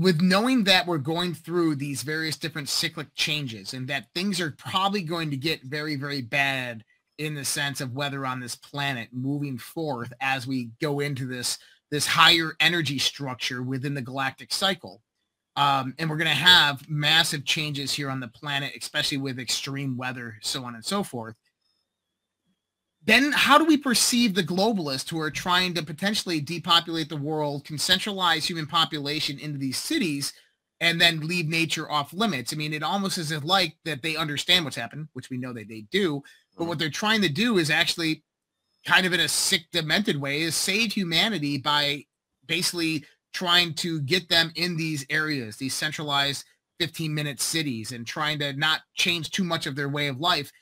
with knowing that we're going through these various different cyclic changes and that things are probably going to get very, very bad in the sense of weather on this planet moving forth as we go into this higher energy structure within the galactic cycle. And we're going to have massive changes here on the planet, especially with extreme weather, so on and so forth. Then how do we perceive the globalists who are trying to potentially depopulate the world, concentralize human population into these cities, and then leave nature off limits? I mean, it almost is like that they understand what's happened, which we know that they do, but what they're trying to do is actually kind of in a sick, demented way is save humanity by basically trying to get them in these areas, these centralized 15-minute cities, and trying to not change too much of their way of life.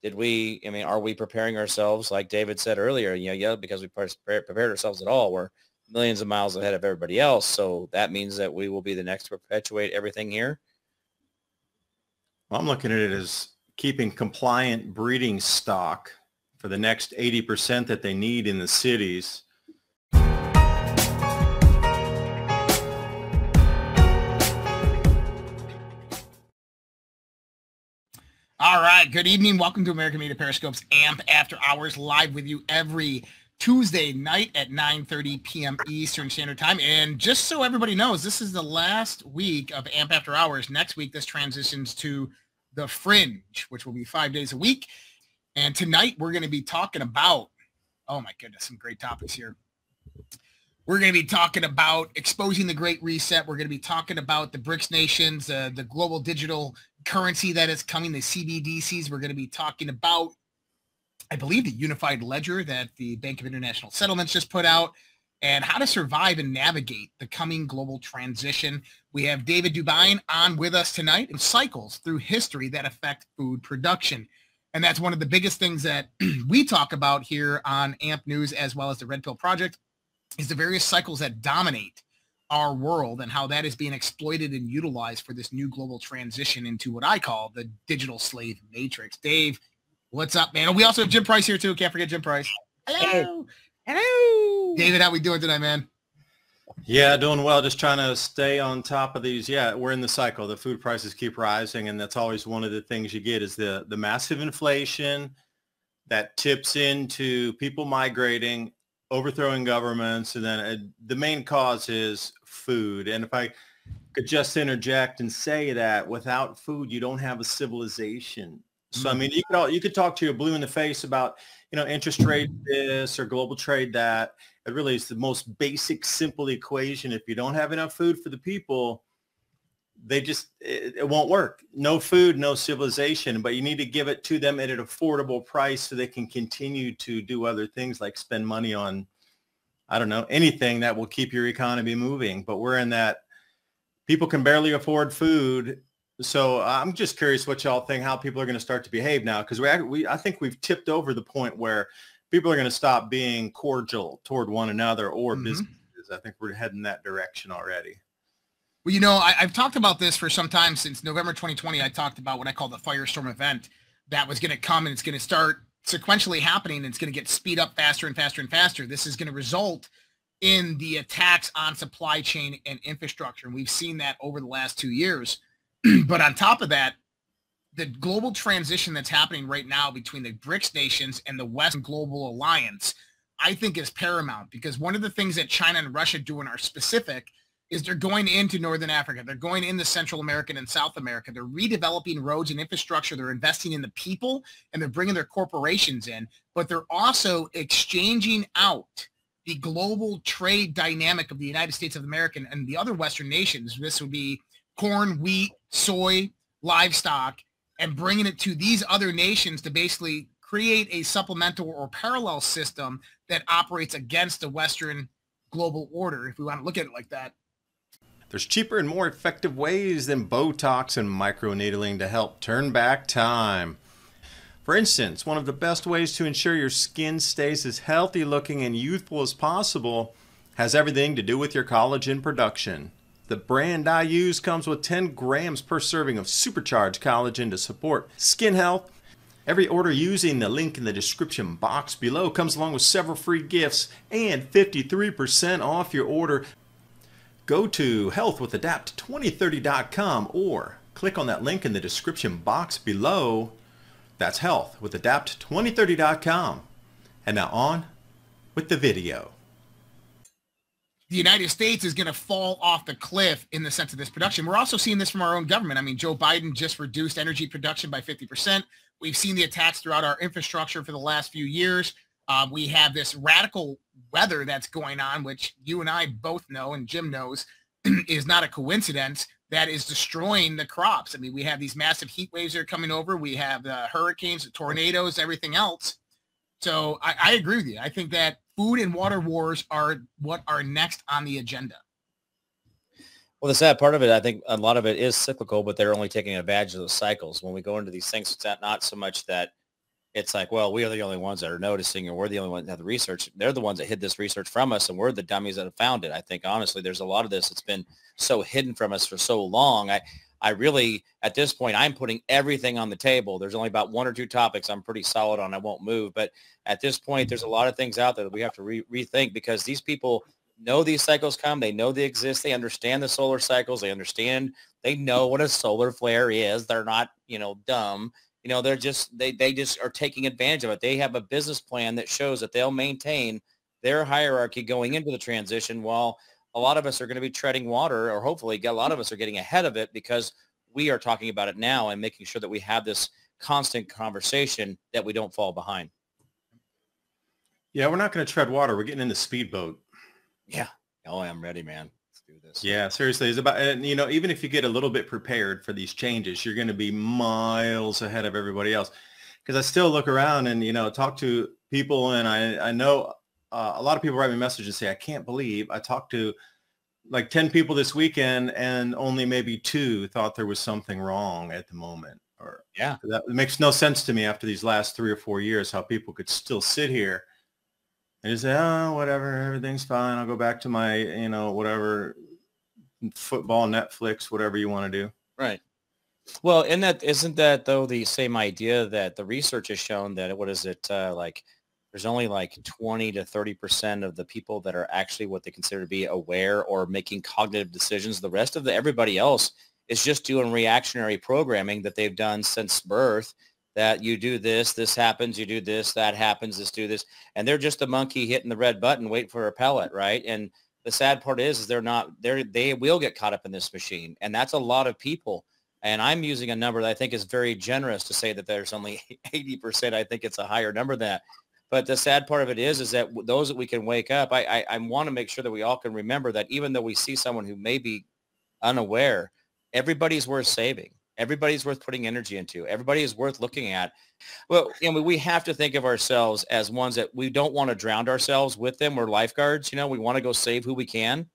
Are we preparing ourselves, like David said earlier, because we prepared ourselves at all, we're millions of miles ahead of everybody else. So that means that we will be the next to perpetuate everything here. Well, I'm looking at it as keeping compliant breeding stock for the next 80% that they need in the cities. All right. Good evening. Welcome to American Media Periscope's AMP After Hours, live with you every Tuesday night at 9:30 p.m. Eastern Standard Time. And just so everybody knows, this is the last week of AMP After Hours. Next week, this transitions to The Fringe, which will be 5 days a week. And tonight, we're going to be talking about, oh my goodness, some great topics here. We're going to be talking about exposing the Great Reset. We're going to be talking about the BRICS nations, the global digital currency that is coming, the CBDCs. We're going to be talking about, I believe, the unified ledger that the Bank of International Settlements just put out, and how to survive and navigate the coming global transition. We have David DuByne on with us tonight, and cycles through history that affect food production. And that's one of the biggest things that we talk about here on AMP News, as well as the Red Pill Project, is the various cycles that dominate our world and how that is being exploited and utilized for this new global transition into what I call the digital slave matrix. Dave, what's up, man? We also have Jim Price here too. Can't forget Jim Price. Hello. Hello. David, how we doing tonight, man? Yeah, doing well. Just trying to stay on top of these. Yeah, we're in the cycle. The food prices keep rising, and that's always one of the things you get is the massive inflation that tips into people migrating, overthrowing governments, and then the main cause is food. And if I could just interject and say that without food, you don't have a civilization. So, I mean, you could talk to your blue in the face about, interest rate this or global trade that. It really is the most basic, simple equation. If you don't have enough food for the people, it won't work. No food, no civilization, but you need to give it to them at an affordable price so they can continue to do other things like spend money on, I don't know, anything that will keep your economy moving. But we're in that people can barely afford food. So I'm just curious what y'all think, how people are going to start to behave now, because I think we've tipped over the point where people are going to stop being cordial toward one another or businesses. I think we're heading that direction already. Well, I've talked about this for some time. Since November 2020, I talked about what I call the firestorm event that was going to come, and it's going to start sequentially happening, and it's going to get speed up faster and faster and faster. This is going to result in the attacks on supply chain and infrastructure, and we've seen that over the last 2 years. But on top of that, the global transition that's happening right now between the BRICS nations and the Western Global Alliance, I think is paramount, because one of the things that China and Russia do in our specific is they're going into Northern Africa. They're going into Central America and South America. They're redeveloping roads and infrastructure. They're investing in the people, and they're bringing their corporations in, but they're also exchanging out the global trade dynamic of the United States of America and the other Western nations. This would be corn, wheat, soy, livestock, and bringing it to these other nations to basically create a supplemental or parallel system that operates against the Western global order, if we want to look at it like that. There's cheaper and more effective ways than Botox and microneedling to help turn back time. For instance, one of the best ways to ensure your skin stays as healthy looking and youthful as possible has everything to do with your collagen production. The brand I use comes with 10 grams per serving of supercharged collagen to support skin health. Every order using the link in the description box below comes along with several free gifts and 53% off your order. go to healthwithadapt2030.com or click on that link in the description box below. That's healthwithadapt2030.com. And now on with the video. The United States is going to fall off the cliff in the sense of this production. We're also seeing this from our own government. I mean, Joe Biden just reduced energy production by 50%. We've seen the attacks throughout our infrastructure for the last few years. We have this radical weather that's going on, which you and I both know, and Jim knows, is not a coincidence, that is destroying the crops. I mean, we have these massive heat waves that are coming over. We have the hurricanes, the tornadoes, everything else. So I agree with you. I think that food and water wars are what are next on the agenda. Well, the sad part of it, I think a lot of it is cyclical, but they're only taking advantage of those cycles. When we go into these things, it's not so much that it's like, well, we are the only ones that are noticing, or we're the only ones that have the research. They're the ones that hid this research from us, and we're the dummies that have found it. I think, honestly, there's a lot of this that's been so hidden from us for so long. I really, at this point, I'm putting everything on the table. There's only about one or two topics I'm pretty solid on. I won't move. But at this point, there's a lot of things out there that we have to rethink, because these people know these cycles come. They know they exist. They understand the solar cycles. They know what a solar flare is. They're not, dumb. They're just, they just are taking advantage of it. They have a business plan that shows that they'll maintain their hierarchy going into the transition, while a lot of us are going to be treading water, or hopefully a lot of us are getting ahead of it because we are talking about it now and making sure that we have this constant conversation that we don't fall behind. Yeah, we're not going to tread water. We're getting in the speedboat. Yeah. Oh, I'm ready, man. Let's do this. Yeah, seriously. It's about, and even if you get a little bit prepared for these changes, you're going to be miles ahead of everybody else. Because I still look around and, talk to people, and I know a lot of people write me messages and say, I can't believe I talked to like 10 people this weekend and only maybe 2 thought there was something wrong at the moment. Or yeah, that makes no sense to me after these last 3 or 4 years, how people could still sit here and just say, oh, whatever, everything's fine. I'll go back to my, whatever, football, Netflix, whatever you want to do. Right. Well, isn't that though the same idea that the research has shown that, what is it, there's only like 20 to 30% of the people that are actually what they consider to be aware or making cognitive decisions. The rest of everybody else is just doing reactionary programming that they've done since birth, that you do this, this happens, you do this, that happens, this, do this. And they're just a monkey hitting the red button, waiting for a pellet, right? And the sad part is they will get caught up in this machine. And that's a lot of people. And I'm using a number that I think is very generous to say that there's only 80%. I think it's a higher number than that. But the sad part of it is that those that we can wake up, I want to make sure that we all can remember that even though we see someone who may be unaware, everybody's worth saving. Everybody's worth putting energy into. Everybody is worth looking at. Well, we have to think of ourselves as ones that we don't want to drown ourselves with them. We're lifeguards. We want to go save who we can.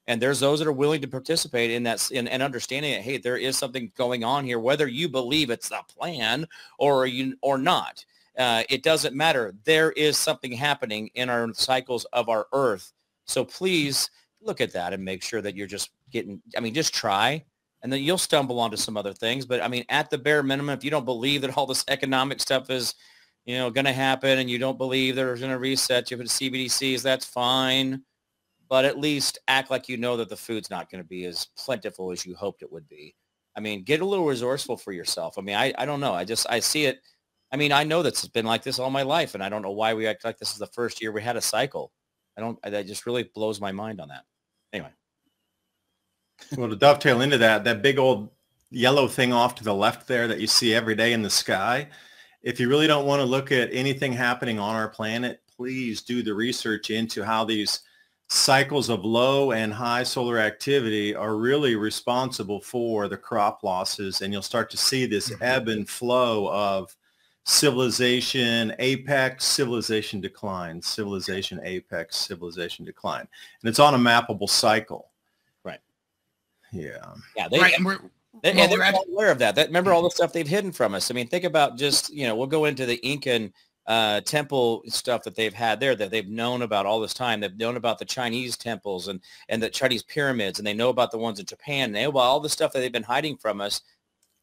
And there's those that are willing to participate in that, and understanding that, hey, there is something going on here, whether you believe it's a plan or not. It doesn't matter. There is something happening in our cycles of our earth. So please look at that and make sure that you're just just try. And then you'll stumble onto some other things. But at the bare minimum, if you don't believe that all this economic stuff is, going to happen, and you don't believe there's going to reset you for the CBDCs, that's fine. But at least act like you know that the food's not going to be as plentiful as you hoped it would be. Get a little resourceful for yourself. I don't know. I see it. I know that's been like this all my life, and I don't know why we act like this is the first year we had a cycle. That just really blows my mind on that. Anyway. Well, to dovetail into that big old yellow thing off to the left there that you see every day in the sky, if you really don't want to look at anything happening on our planet, please do the research into how these cycles of low and high solar activity are really responsible for the crop losses. And you'll start to see this ebb and flow of civilization apex, civilization decline, civilization apex, civilization decline. And it's on a mappable cycle. Yeah. Yeah. They're all aware of that. Remember all the stuff they've hidden from us. Think about just, we'll go into the Incan temple stuff that they've had there, that they've known about all this time. They've known about the Chinese temples and the Chinese pyramids, and they know about the ones in Japan. And they know about all the stuff that they've been hiding from us.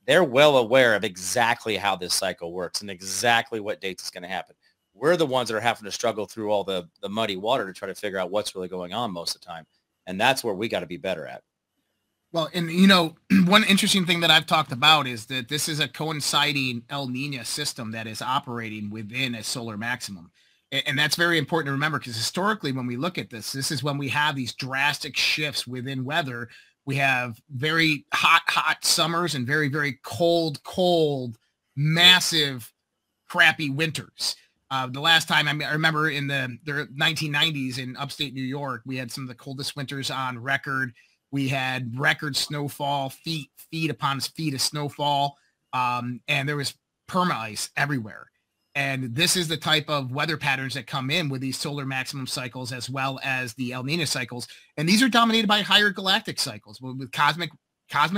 They're well aware of exactly how this cycle works and exactly what dates it's going to happen. We're the ones that are having to struggle through all the muddy water to try to figure out what's really going on most of the time. And that's where we got to be better at. Well, and one interesting thing that I've talked about is that this is a coinciding El Nino system that is operating within a solar maximum. And that's very important to remember, because historically, when we look at this is when we have these drastic shifts within weather. We have very hot summers and very, very cold, massive, crappy winters. The last time I remember in the 1990s in upstate New York, we had some of the coldest winters on record. We had record snowfall, feet upon feet of snowfall, and there was perma-ice everywhere. And this is the type of weather patterns that come in with these solar maximum cycles, as well as the El Nino cycles. And these are dominated by higher galactic cycles with cosmic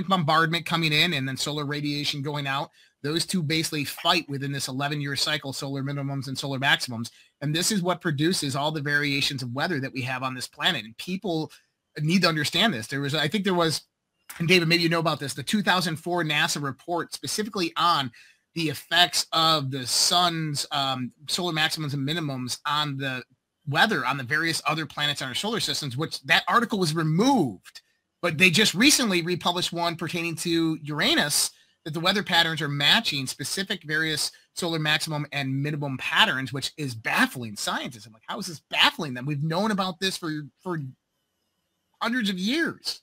bombardment coming in and then solar radiation going out. Those two basically fight within this 11-year cycle, solar minimums and solar maximums. And this is what produces all the variations of weather that we have on this planet. And people need to understand this. I think there was, and David, maybe you know about this, the 2004 NASA report specifically on the effects of the sun's solar maximums and minimums on the weather on the various other planets in our solar systems, which that article was removed. But they just recently republished one pertaining to Uranus, that the weather patterns are matching specific various solar maximum and minimum patterns, which is baffling scientists. I'm like, how is this baffling them? We've known about this for hundreds of years.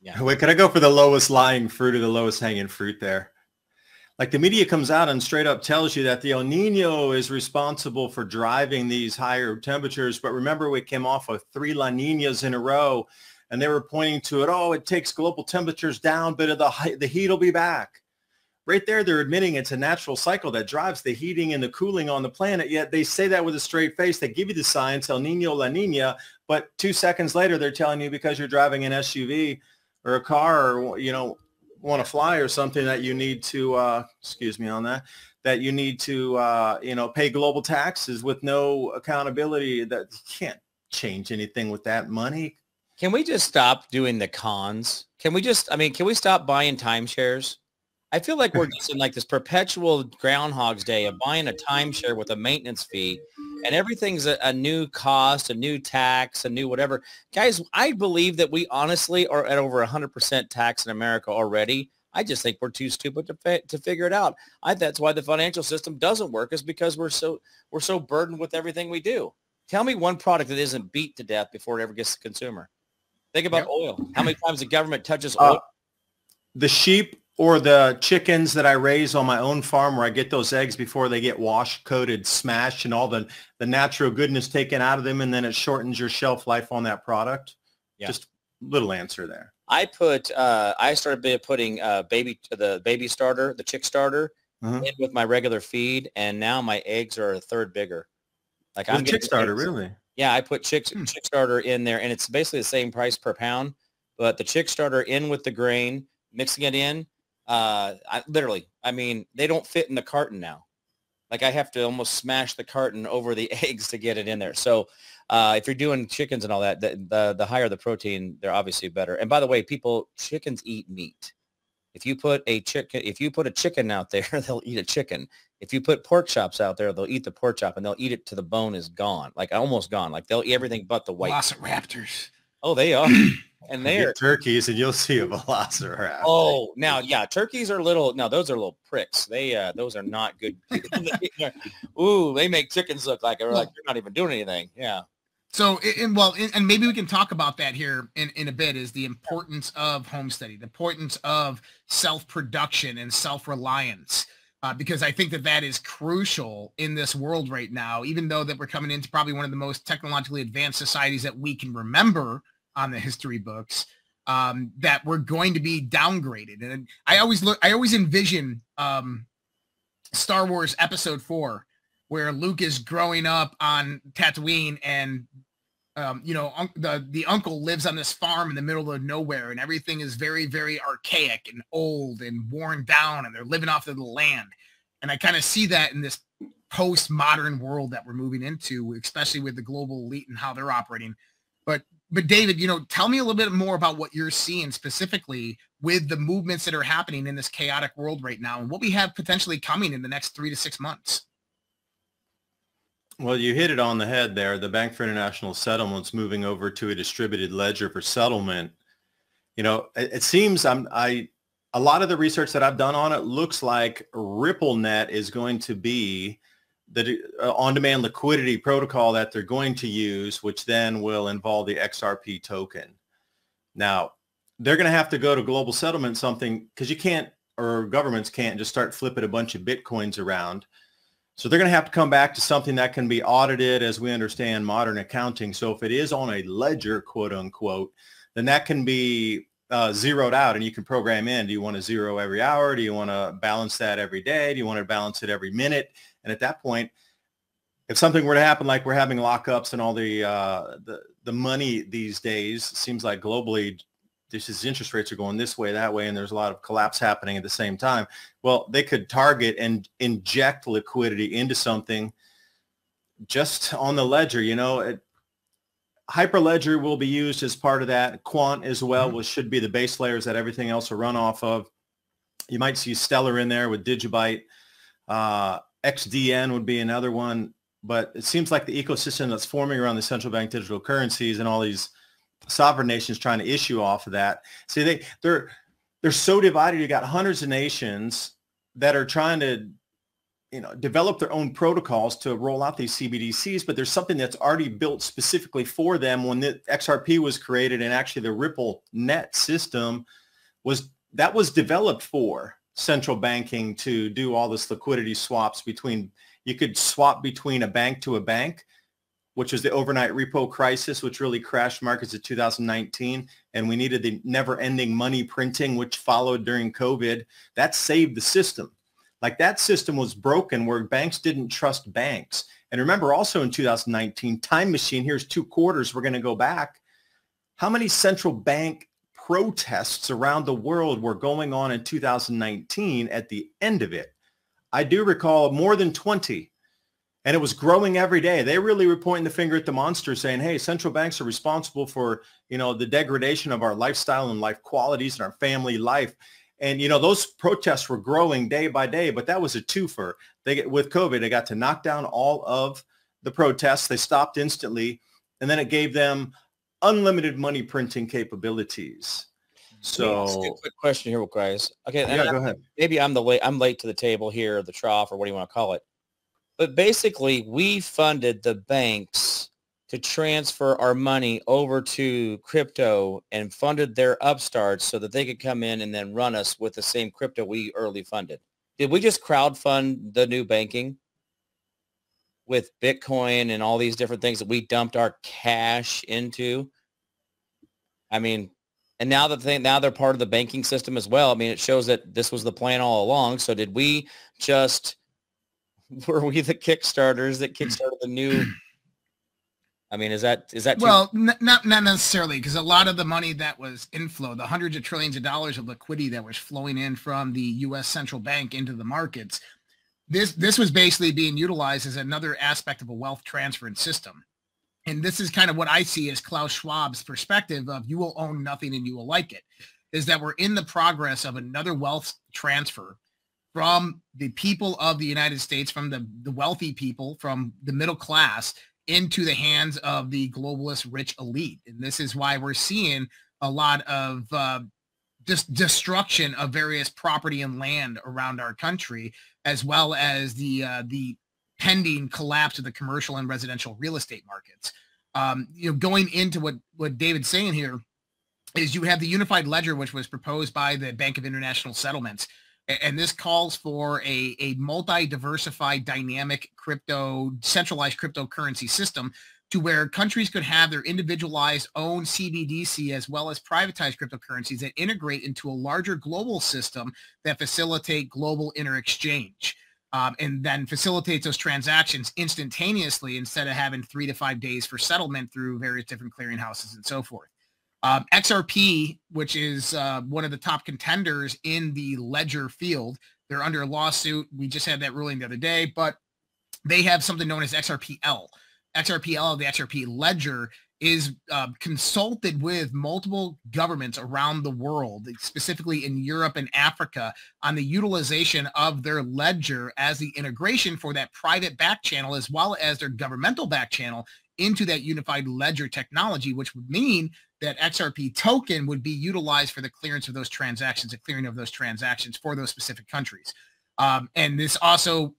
Yeah. Wait, could I go for the lowest lying fruit or the lowest hanging fruit there? Like, the media comes out and straight up tells you that the El Nino is responsible for driving these higher temperatures. But remember, we came off of 3 La Ninas in a row, and they were pointing to it. Oh, it takes global temperatures down, but the heat will be back. Right there, they're admitting it's a natural cycle that drives the heating and the cooling on the planet. Yet they say that with a straight face. They give you the science, El Nino, La Nina, but 2 seconds later, they're telling you because you're driving an SUV or a car, or, want to fly or something, that you need to, excuse me on that you need to, pay global taxes with no accountability. That you can't change anything with that money. Can we just stop doing the cons? Can we stop buying timeshares? I feel like we're just in like this perpetual Groundhog's Day of buying a timeshare with a maintenance fee, and everything's a new cost, a new tax, a new whatever. Guys, I believe that we honestly are at over 100% tax in America already. I just think we're too stupid to figure it out. That's why the financial system doesn't work, is because we're so burdened with everything we do. Tell me one product that isn't beat to death before it ever gets to the consumer. Think about oil. How many times the government touches oil? The sheep or the chickens that I raise on my own farm, where I get those eggs before they get washed, coated, smashed, and all the natural goodness taken out of them, and then it shortens your shelf life on that product. Yeah. Just little answer there. I started putting the baby starter, the chick starter, in with my regular feed, and now my eggs are a third bigger. Like, I'm chick starter, really? Yeah, I put chick starter in there, and it's basically the same price per pound, but the chick starter in with the grain, mixing it in. They don't fit in the carton now. Like, I have to almost smash the carton over the eggs to get it in there. So if you're doing chickens and all that, the higher the protein, they're obviously better. And by the way, chickens eat meat. If you put a chicken out there, they'll eat a chicken. If you put pork chops out there, they'll eat the pork chop, and they'll eat it to the bone is gone, like almost gone. Like, they'll eat everything but the white. Velociraptors. Oh, they are. And they're turkeys, and you'll see a velociraptor. Oh, now, yeah, turkeys are those are little pricks. Those are not good. Ooh, they make chickens look like they're not even doing anything. Yeah. So, and maybe we can talk about that here in a bit, is the importance of homesteading, the importance of self-production and self-reliance, because I think that is crucial in this world right now, even though that we're coming into probably one of the most technologically advanced societies that we can remember on the history books, that we're going to be downgraded. And I always envision Star Wars Episode 4, where Luke is growing up on Tatooine, and the uncle lives on this farm in the middle of nowhere, and everything is very, very archaic and old and worn down, and they're living off of the land. And I kind of see that in this post-modern world that we're moving into, especially with the global elite and how they're operating. But David, tell me a little bit more about what you're seeing specifically with the movements that are happening in this chaotic world right now, and what we have potentially coming in the next 3 to 6 months. Well, you hit it on the head there. The Bank for International Settlements moving over to a distributed ledger for settlement. You know, it seems a lot of the research that I've done on it looks like RippleNet is going to be the on-demand liquidity protocol that they're going to use, which then will involve the XRP token. Now, they're going to have to go to global settlement something because you can't, or governments can't just start flipping a bunch of Bitcoins around. So they're going to have to come back to something that can be audited as we understand modern accounting. So if it is on a ledger, quote unquote, then that can be zeroed out and you can program in. Do you want to zero every hour? Do you want to balance that every day? Do you want to balance it every minute? And at that point, if something were to happen, like we're having lockups and all the money these days, seems like globally, just interest rates are going this way, that way, and there's a lot of collapse happening at the same time. Well, they could target and inject liquidity into something just on the ledger. You know, Hyperledger will be used as part of that. Quant as well, which should be the base layers that everything else will run off of. You might see Stellar in there with Digibyte. XDN would be another one. But it seems like the ecosystem that's forming around the central bank digital currencies and all these sovereign nations trying to issue off of that. See, they're so divided. You got hundreds of nations that are trying to, you know, develop their own protocols to roll out these CBDCs, but there's something that's already built specifically for them. When the XRP was created, and actually the RippleNet system was developed for central banking to do all this liquidity swaps between. You could swap between a bank to a bank, which was the overnight repo crisis, which really crashed markets in 2019. And we needed the never-ending money printing, which followed during COVID. That saved the system. Like, that system was broken where banks didn't trust banks. And remember also in 2019, time machine, here's 2 quarters, we're going to go back. How many central bank protests around the world were going on in 2019 at the end of it? I do recall more than 20, and it was growing every day. They really were pointing the finger at the monster, saying, hey, central banks are responsible for, you know, the degradation of our lifestyle and life qualities and our family life. And, you know, those protests were growing day by day, but that was a twofer. With COVID, they got to knock down all of the protests. They stopped instantly, and then it gave them unlimited money printing capabilities. So, a quick question here, guys. Okay, yeah, go ahead. Maybe I'm late to the table here, the trough, or what do you want to call it? But basically, we funded the banks to transfer our money over to crypto and funded their upstarts so that they could come in and then run us with the same crypto we early funded. Did we just crowdfund the new banking with Bitcoin and all these different things that we dumped our cash into? I mean, and now they're part of the banking system as well. I mean, it shows that this was the plan all along. So were we the Kickstarters that kickstarted the new? I mean, is that well, not necessarily, because a lot of the money that was inflow, the hundreds of trillions of dollars of liquidity that was flowing in from the U.S. central bank into the markets, this was basically being utilized as another aspect of a wealth transfer system. And this is kind of what I see as Klaus Schwab's perspective of you will own nothing and you will like it, is that we're in the progress of another wealth transfer from the people of the United States, from the wealthy people, from the middle class, into the hands of the globalist rich elite. And this is why we're seeing a lot of just destruction of various property and land around our country, as well as the pending collapse of the commercial and residential real estate markets. You know, going into what David's saying here is you have the unified ledger, which was proposed by the Bank of International Settlements. And this calls for a multi-diversified, dynamic centralized cryptocurrency system to where countries could have their individualized own CBDC as well as privatized cryptocurrencies that integrate into a larger global system that facilitate global interexchange. And then facilitates those transactions instantaneously instead of having 3 to 5 days for settlement through various different clearinghouses and so forth. XRP, which is one of the top contenders in the ledger field, they're under a lawsuit. We just had that ruling the other day, but they have something known as XRPL. XRPL, the XRP ledger, is consulted with multiple governments around the world, specifically in Europe and Africa, on the utilization of their ledger as the integration for that private back channel, as well as their governmental back channel into that unified ledger technology, which would mean that XRP token would be utilized for the clearance of those transactions, the clearing of those transactions for those specific countries. And this also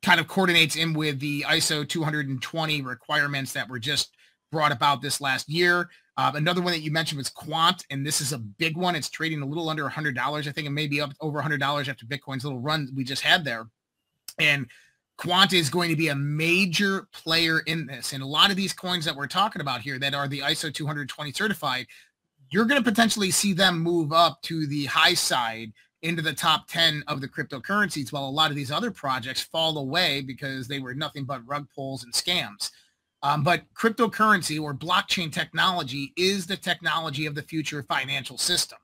kind of coordinates in with the ISO 220 requirements that were just brought about this last year. Another one that you mentioned was Quant, and this is a big one. It's trading a little under $100. I think it may be up over $100 after Bitcoin's little run we just had there. And Quant is going to be a major player in this. And a lot of these coins that we're talking about here that are the ISO 220 certified, you're going to potentially see them move up to the high side into the top 10 of the cryptocurrencies, while a lot of these other projects fall away because they were nothing but rug pulls and scams. But cryptocurrency or blockchain technology is the technology of the future financial system.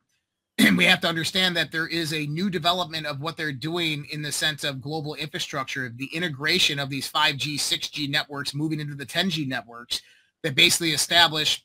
And we have to understand that there is a new development of what they're doing in the sense of global infrastructure, the integration of these 5G, 6G networks moving into the 10G networks that basically establish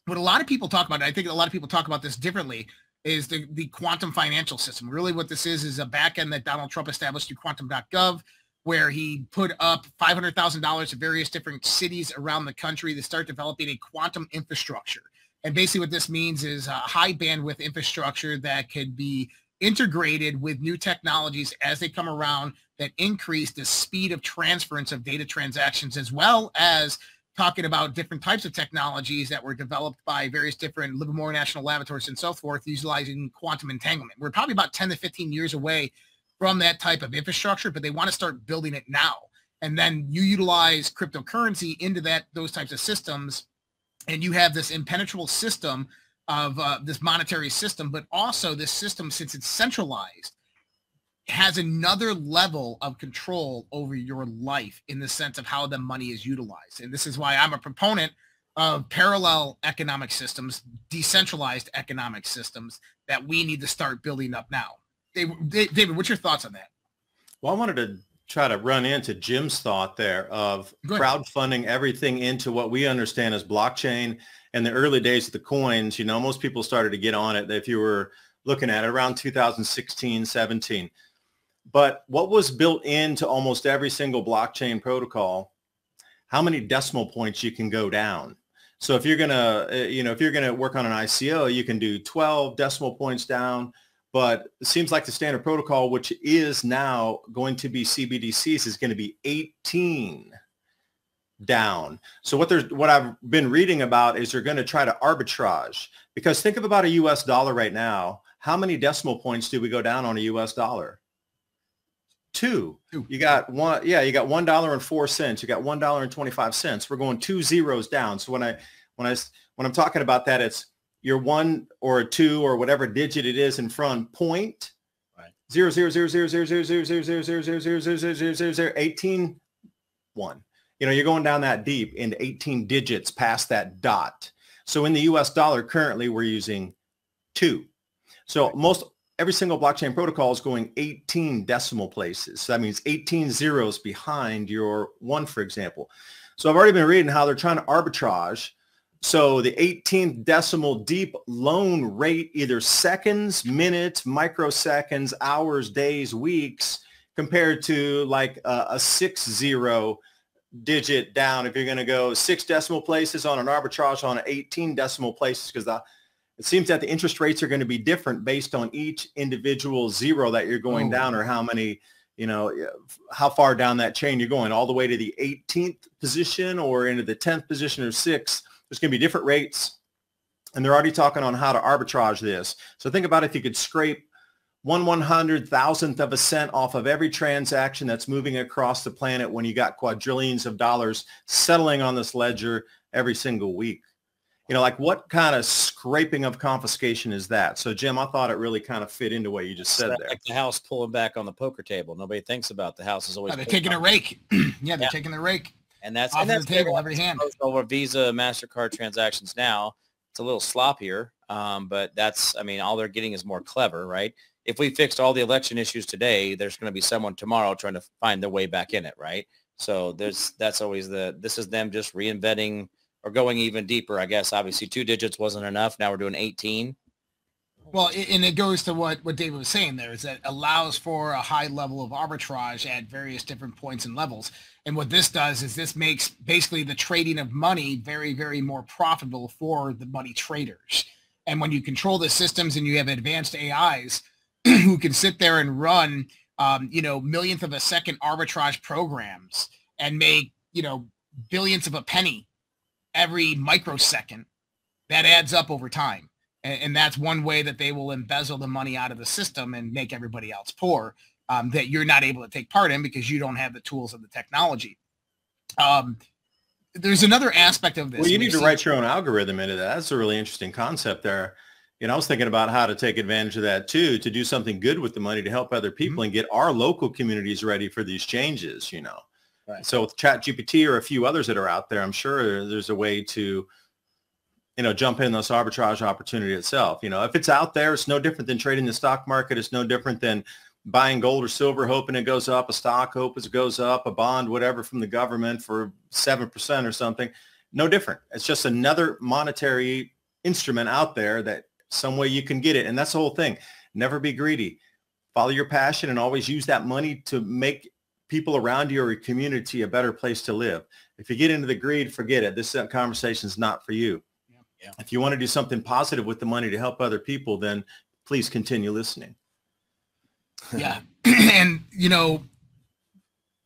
what a lot of people talk about. And I think a lot of people talk about this differently, is the quantum financial system. Really what this is a backend that Donald Trump established through quantum.gov, where he put up $500,000 to various different cities around the country to start developing a quantum infrastructure. And basically what this means is a high bandwidth infrastructure that could be integrated with new technologies as they come around that increase the speed of transference of data transactions, as well as talking about different types of technologies that were developed by various different Livermore National Laboratories and so forth, utilizing quantum entanglement. We're probably about 10 to 15 years away from that type of infrastructure, but they want to start building it now. And then you utilize cryptocurrency into those types of systems, and you have this impenetrable system of this monetary system, but also this system, since it's centralized, has another level of control over your life in the sense of how the money is utilized. And this is why I'm a proponent of parallel economic systems, decentralized economic systems that we need to start building up now. David, what's your thoughts on that? Well, I wanted to try to run into Jim's thought there of crowdfunding everything into what we understand as blockchain. In the early days of the coins, you know, most people started to get on it if you were looking at it around 2016, 17. But what was built into almost every single blockchain protocol, how many decimal points you can go down. So if you're going to, if you're going to work on an ICO, you can do 12 decimal points down. But it seems like the standard protocol, which is now going to be CBDCs, is going to be 18 down. So what I've been reading about is they're going to try to arbitrage, because think of about a US dollar right now. How many decimal points do we go down on a US dollar? Two. You got one. Yeah, you got $1.04. You got $1.25. We're going 2 zeros down. So when I'm talking about that, it's your 1 or a 2 or whatever digit it is in front, point, right. 0, 0, 0, 0, 0, 0, 0, 0, 0, 0, 0, 0, 0, 0, 0, 0, 18, 1. You know, you're going down that deep into 18 digits past that dot. So in the US dollar, currently we're using 2. So every single blockchain protocol is going 18 decimal places. So that means 18 zeros behind your 1, for example. So I've already been reading how they're trying to arbitrage. So the 18th decimal deep loan rate, either seconds, minutes, microseconds, hours, days, weeks, compared to like a 6-0 digit down. If you're going to go 6 decimal places on an arbitrage on 18 decimal places, because it seems that the interest rates are going to be different based on each individual zero that you're going down, or how many, how far down that chain you're going, all the way to the 18th position or into the 10th position or 6th. There's going to be different rates, and they're already talking on how to arbitrage this. So think about if you could scrape 1/100,000th of a cent off of every transaction that's moving across the planet, when you got quadrillions of dollars settling on this ledger every single week. Like what kind of scraping of confiscation is that? So Jim, I thought it really kind of fit into what you just said there. Like the house pulling back on the poker table. Nobody thinks about the house is always. They're taking a rake. They're taking the rake. And that's off the table, every hand. Over Visa, MasterCard transactions now, it's a little sloppier, but all they're getting is more clever, right? If we fixed all the election issues today, there's going to be someone tomorrow trying to find their way back in it, right? So this is them just reinventing or going even deeper. I guess obviously 2 digits wasn't enough. Now we're doing 18. Well, and it goes to what David was saying there, is that it allows for a high level of arbitrage at various different points and levels. And what this does is this makes basically the trading of money very, very more profitable for the money traders. And when you control the systems and you have advanced AIs who can sit there and run, millionth of a second arbitrage programs and make, billionths of a penny every microsecond, that adds up over time. And that's one way that they will embezzle the money out of the system and make everybody else poor, that you're not able to take part in because you don't have the tools of the technology. There's another aspect of this. Well, you need to write your own algorithm into that. That's a really interesting concept there. I was thinking about how to take advantage of that too, to do something good with the money to help other people and get our local communities ready for these changes, Right. So with ChatGPT or a few others that are out there, I'm sure there's a way to jump in this arbitrage opportunity itself. If it's out there, it's no different than trading the stock market. It's no different than buying gold or silver, hoping it goes up, a stock, hope it goes up, a bond, whatever from the government for 7% or something. No different. It's just another monetary instrument out there that some way you can get it. And that's the whole thing. Never be greedy. Follow your passion and always use that money to make people around you or your community a better place to live. If you get into the greed, forget it. This conversation is not for you. Yeah. If you want to do something positive with the money to help other people, then please continue listening. Yeah. And,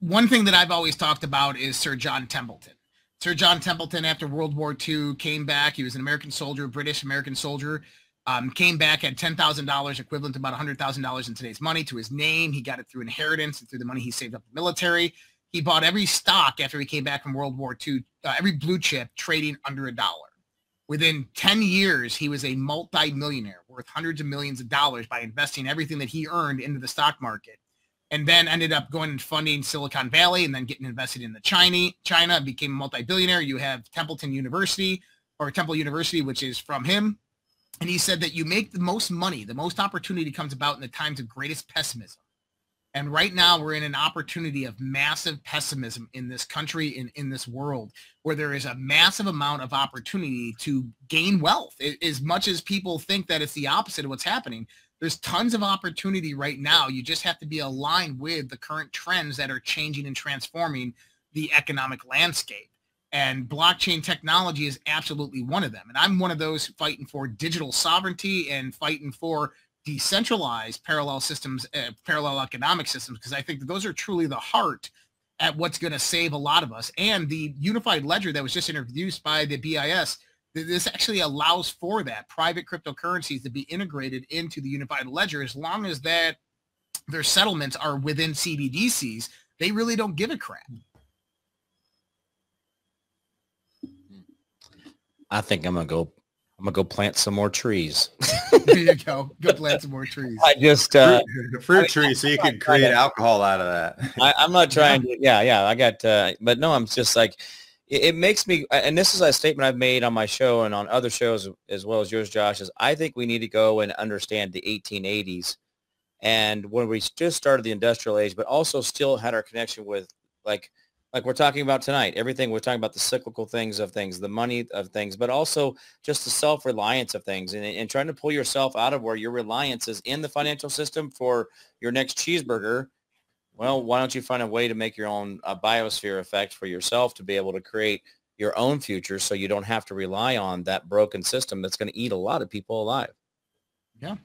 one thing that I've always talked about is Sir John Templeton. Sir John Templeton, after World War II, came back. He was an American soldier, British American soldier, came back, had $10,000, equivalent to about $100,000 in today's money, to his name. He got it through inheritance and through the money he saved up in the military. He bought every stock after he came back from World War II, every blue chip trading under $1. Within 10 years, he was a multi-millionaire worth hundreds of millions of dollars by investing everything that he earned into the stock market, and then ended up going and funding Silicon Valley and then getting invested in China, became a multi-billionaire. You have Temple University, which is from him. And he said that you make the most money, the most opportunity comes about in the times of greatest pessimism. And right now we're in an opportunity of massive pessimism in this country and in this world, where there is a massive amount of opportunity to gain wealth. As much as people think that it's the opposite of what's happening, there's tons of opportunity right now. You just have to be aligned with the current trends that are changing and transforming the economic landscape. And blockchain technology is absolutely one of them. And I'm one of those fighting for digital sovereignty and fighting for decentralized parallel systems, parallel economic systems, because I think that those are truly the heart at what's going to save a lot of us. And the unified ledger that was just introduced by the BIS, this actually allows for that private cryptocurrencies to be integrated into the unified ledger, as long as that their settlements are within CBDCs. They really don't give a crap. I think I'm gonna go plant some more trees. There you go. Go plant some more trees. I just fruit trees, so you can create alcohol out of that. I'm not trying to. Yeah. I got. But no, I'm just like, it makes me. And this is a statement I've made on my show and on other shows as well as yours, Josh. Is I think we need to go and understand the 1880s, and when we just started the industrial age, but also still had our connection with like we're talking about tonight, everything we're talking about, the cyclical things of things, the money of things, but also just the self-reliance of things, and trying to pull yourself out of where your reliance is in the financial system for your next cheeseburger. Well, why don't you find a way to make your own biosphere effect for yourself to be able to create your own future, so you don't have to rely on that broken system that's going to eat a lot of people alive. Yeah.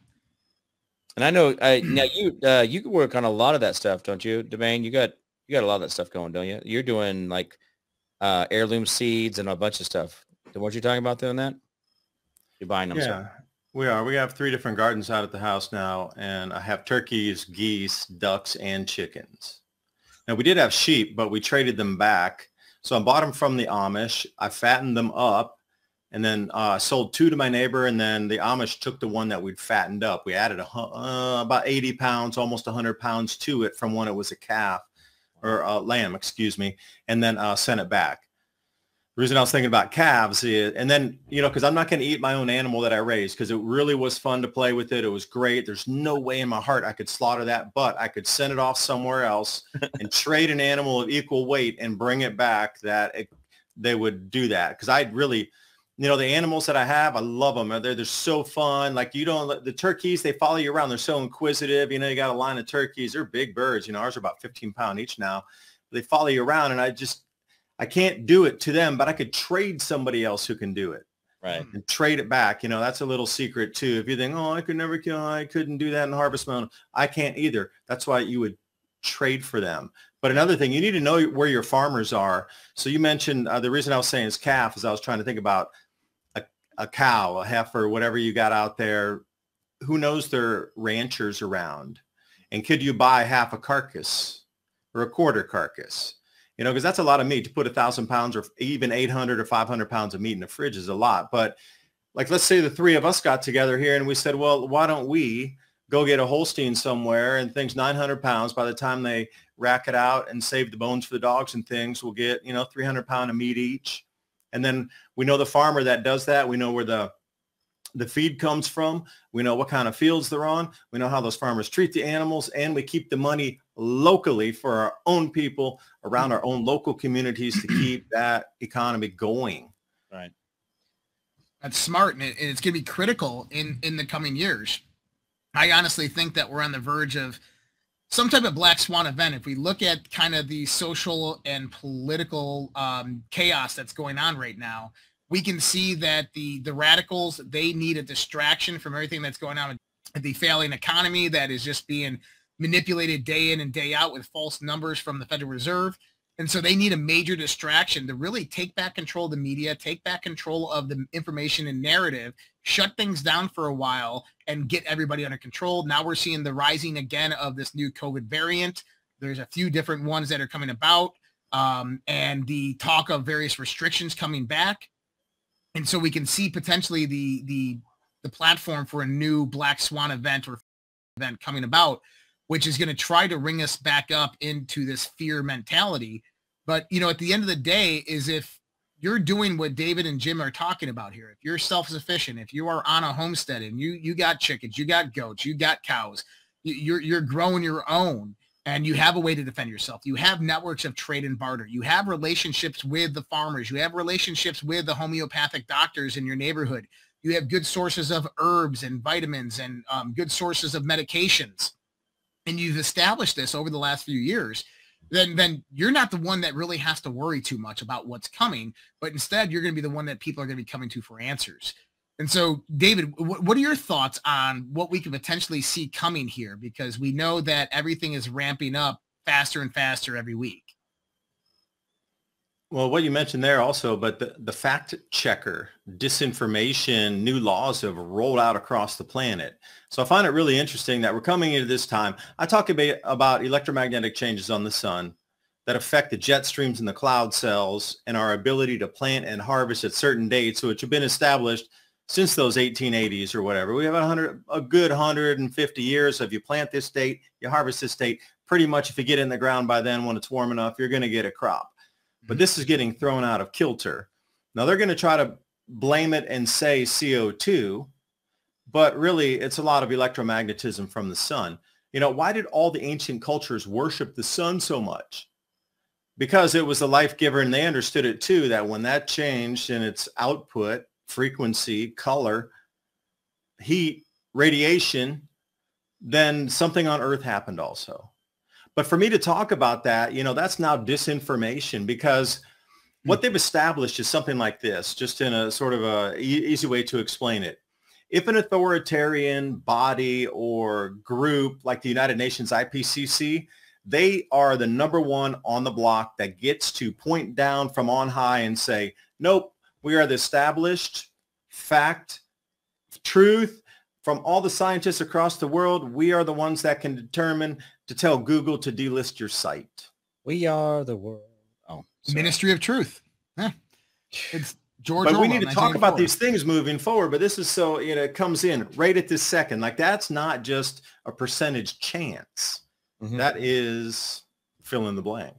And I know now you can work on a lot of that stuff, don't you, DuByne? You got a lot of that stuff going, don't you? You're doing like heirloom seeds and a bunch of stuff. Weren't you talking about doing that? You're buying them. Yeah, we are. We have 3 different gardens out at the house now, and I have turkeys, geese, ducks, and chickens. Now, we did have sheep, but we traded them back. So I bought them from the Amish. I fattened them up, and then sold 2 to my neighbor, and then the Amish took the one that we'd fattened up. We added about 80 pounds, almost 100 pounds to it from when it was a calf. Or lamb, excuse me, and then sent it back. The reason I was thinking about calves is, and then, because I'm not going to eat my own animal that I raised, because it really was fun to play with it. It was great. There's no way in my heart I could slaughter that, but I could send it off somewhere else and trade an animal of equal weight and bring it back that they would do that. Because I'd really, the animals that I have, I love them. They're so fun. Like the turkeys, they follow you around. They're so inquisitive. You got a line of turkeys. They're big birds. Ours are about 15 pounds each now. They follow you around, and I can't do it to them, but I could trade somebody else who can do it. Right. And trade it back. That's a little secret too. If you think, oh, I couldn't do that in harvest mode. I can't either. That's why you would trade for them. But another thing, you need to know where your farmers are. So you mentioned the reason I was saying is calf is I was trying to think about a cow, a heifer, whatever you got out there. Who knows their ranchers around? And could you buy half a carcass or a quarter carcass? Because that's a lot of meat. To put 1,000 pounds or even 800 or 500 pounds of meat in the fridge is a lot. But like, let's say the three of us got together here and we said, well, why don't we go get a Holstein somewhere, and things 900 pounds. By the time they rack it out and save the bones for the dogs and things, we'll get, 300 pounds of meat each. And then we know the farmer that does that. We know where the feed comes from. We know what kind of fields they're on. We know how those farmers treat the animals, and we keep the money locally for our own people around our own local communities to keep that economy going. Right. That's smart, and it's going to be critical in the coming years. I honestly think that we're on the verge of some type of black swan event. If we look at kind of the social and political chaos that's going on right now, we can see that the radicals, they need a distraction from everything that's going on with the failing economy that is just being manipulated day in and day out with false numbers from the Federal Reserve. And so they need a major distraction to really take back control of the media, take back control of the information and narrative, shut things down for a while, and get everybody under control. Now we're seeing the rising again of this new COVID variant. There's a few different ones that are coming about, and the talk of various restrictions coming back. And so we can see potentially the platform for a new black swan event or event coming about, which is going to try to bring us back up into this fear mentality. But, at the end of the day is if you're doing what David and Jim are talking about here, if you're self-sufficient, if you are on a homestead and you got chickens, you got goats, you got cows, you're growing your own, and you have a way to defend yourself. You have networks of trade and barter. You have relationships with the farmers. You have relationships with the homeopathic doctors in your neighborhood. You have good sources of herbs and vitamins and good sources of medications. And you've established this over the last few years, then you're not the one that really has to worry too much about what's coming, but instead you're going to be the one that people are going to be coming to for answers. And so, David, what are your thoughts on what we could potentially see coming here? Because we know that everything is ramping up faster and faster every week. Well, what you mentioned there also, but the fact checker, disinformation, new laws have rolled out across the planet. So I find it really interesting that we're coming into this time. I talk about electromagnetic changes on the sun that affect the jet streams in the cloud cells and our ability to plant and harvest at certain dates, which have been established since those 1880s or whatever. We have a good 150 years of you plant this date, you harvest this date. Pretty much if you get in the ground by then when it's warm enough, you're going to get a crop. But this is getting thrown out of kilter. Now they're going to try to blame it and say CO2, but really it's a lot of electromagnetism from the sun. Why did all the ancient cultures worship the sun so much? Because it was the life giver, and they understood it too, that when that changed in its output, frequency, color, heat, radiation, then something on Earth happened also. But for me to talk about that, that's now disinformation, because what they've established is something like this, just in a sort of a easy way to explain it. If an authoritarian body or group like the United Nations IPCC, they are the number one on the block that gets to point down from on high and say, nope, we are the established fact, truth. From all the scientists across the world, we are the ones that can determine to tell Google to delist your site. We are the world. Oh, sorry. Ministry of Truth. It's George But Orwell, we need to talk about 1984. these things moving forward. But this is so, it comes in right at this second. Like, that's not just a percentage chance. Mm-hmm. That is fill in the blank.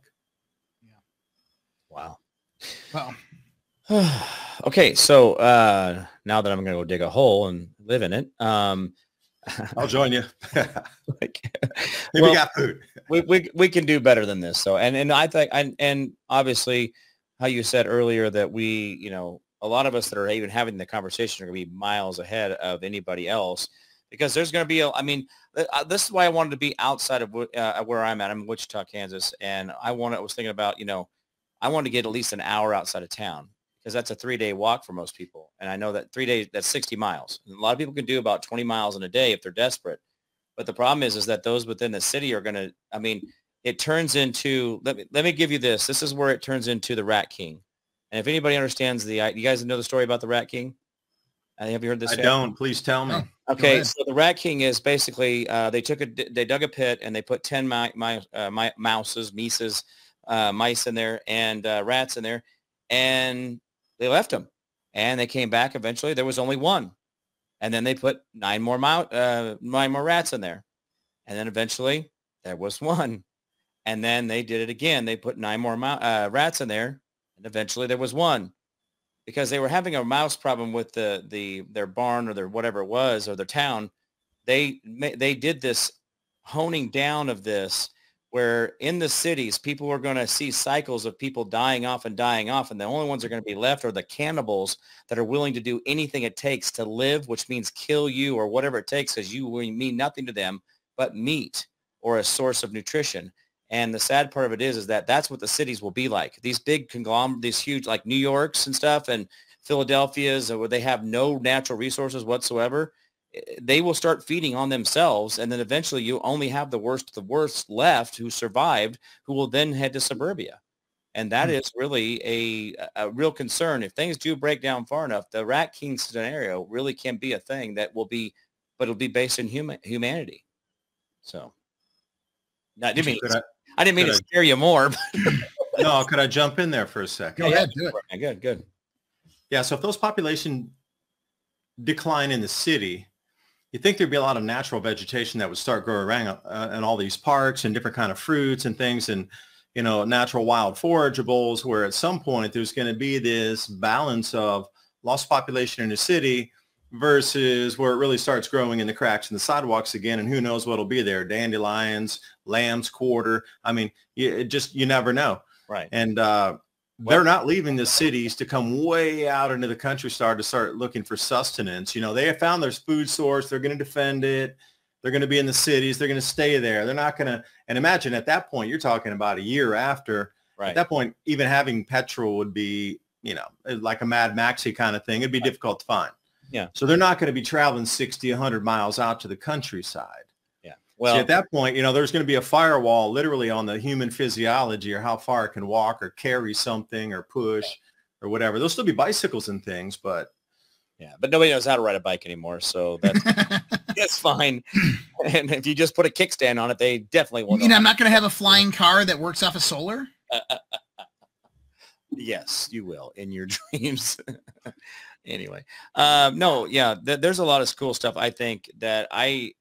Yeah. Wow. Well, Okay, so now that I'm going to go dig a hole and live in it, I'll join you. like, We got food. we can do better than this. So, and I think, and obviously, how you said earlier that we, a lot of us that are even having the conversation are going to be miles ahead of anybody else, because there's going to be this is why I wanted to be outside of where I'm at. I'm in Wichita, Kansas, and I was thinking about, I wanted to get at least an hour outside of town, because that's a 3-day walk for most people. And I know that 3 days, that's 60 miles. And a lot of people can do about 20 miles in a day if they're desperate. But the problem is that those within the city are going to, it turns into, let me give you this. This is where it turns into the Rat King. And if anybody understands you guys know the story about the Rat King? Have you heard this? I don't. Please tell me. Oh, okay, so the Rat King is basically they dug a pit and they put 10 mice in there and rats in there, and they left them, and they came back. Eventually, there was only one, and then they put 9 more rats in there, and then eventually there was one, and then they did it again. They put 9 more rats in there, and eventually there was one, because they were having a mouse problem with their barn or their whatever it was, or their town. They did this honing down of this, where in the cities, people are going to see cycles of people dying off, and the only ones that are going to be left are the cannibals that are willing to do anything it takes to live, which means kill you or whatever it takes, because you mean nothing to them but meat or a source of nutrition. And the sad part of it is that that's what the cities will be like. These big conglomerates, these huge, like New York's and stuff, and Philadelphia's, where they have no natural resources whatsoever, they will start feeding on themselves. And then eventually you only have the worst of the worst left who survived, who will then head to suburbia. And that is really a real concern. If things do break down far enough, the Rat King scenario really can be a thing that will be, but it'll be based in humanity. So I didn't mean to scare you more. No, could I jump in there for a second? Go ahead, do it. Good. Yeah, so if those population decline in the city, you think there'd be a lot of natural vegetation that would start growing around in all these parks, and different kind of fruits and things, and natural wild forageables, where at some point there's going to be this balance of lost population in the city versus where it really starts growing in the cracks in the sidewalks again, and who knows what'll be there. Dandelions, lamb's quarter. You never know. Right. And they're not leaving the cities to come way out into the countryside to start looking for sustenance. They have found their food source. They're going to defend it. They're going to be in the cities. They're going to stay there. They're not going to, and imagine at that point, you're talking about a year after. Right. At that point, even having petrol would be, like a Mad Maxy kind of thing. It'd be difficult to find. Yeah. So they're not going to be traveling 60, 100 miles out to the countryside. Yeah. Well, at that point, there's going to be a firewall literally on the human physiology, or how far it can walk or carry something or push or whatever. There'll still be bicycles and things, but. Yeah, but nobody knows how to ride a bike anymore, so that's fine. And if you just put a kickstand on it, they definitely won't. I'm not going to have a flying car that works off of solar? Yes, you will in your dreams. Anyway, no, yeah, there's a lot of cool stuff. I think that I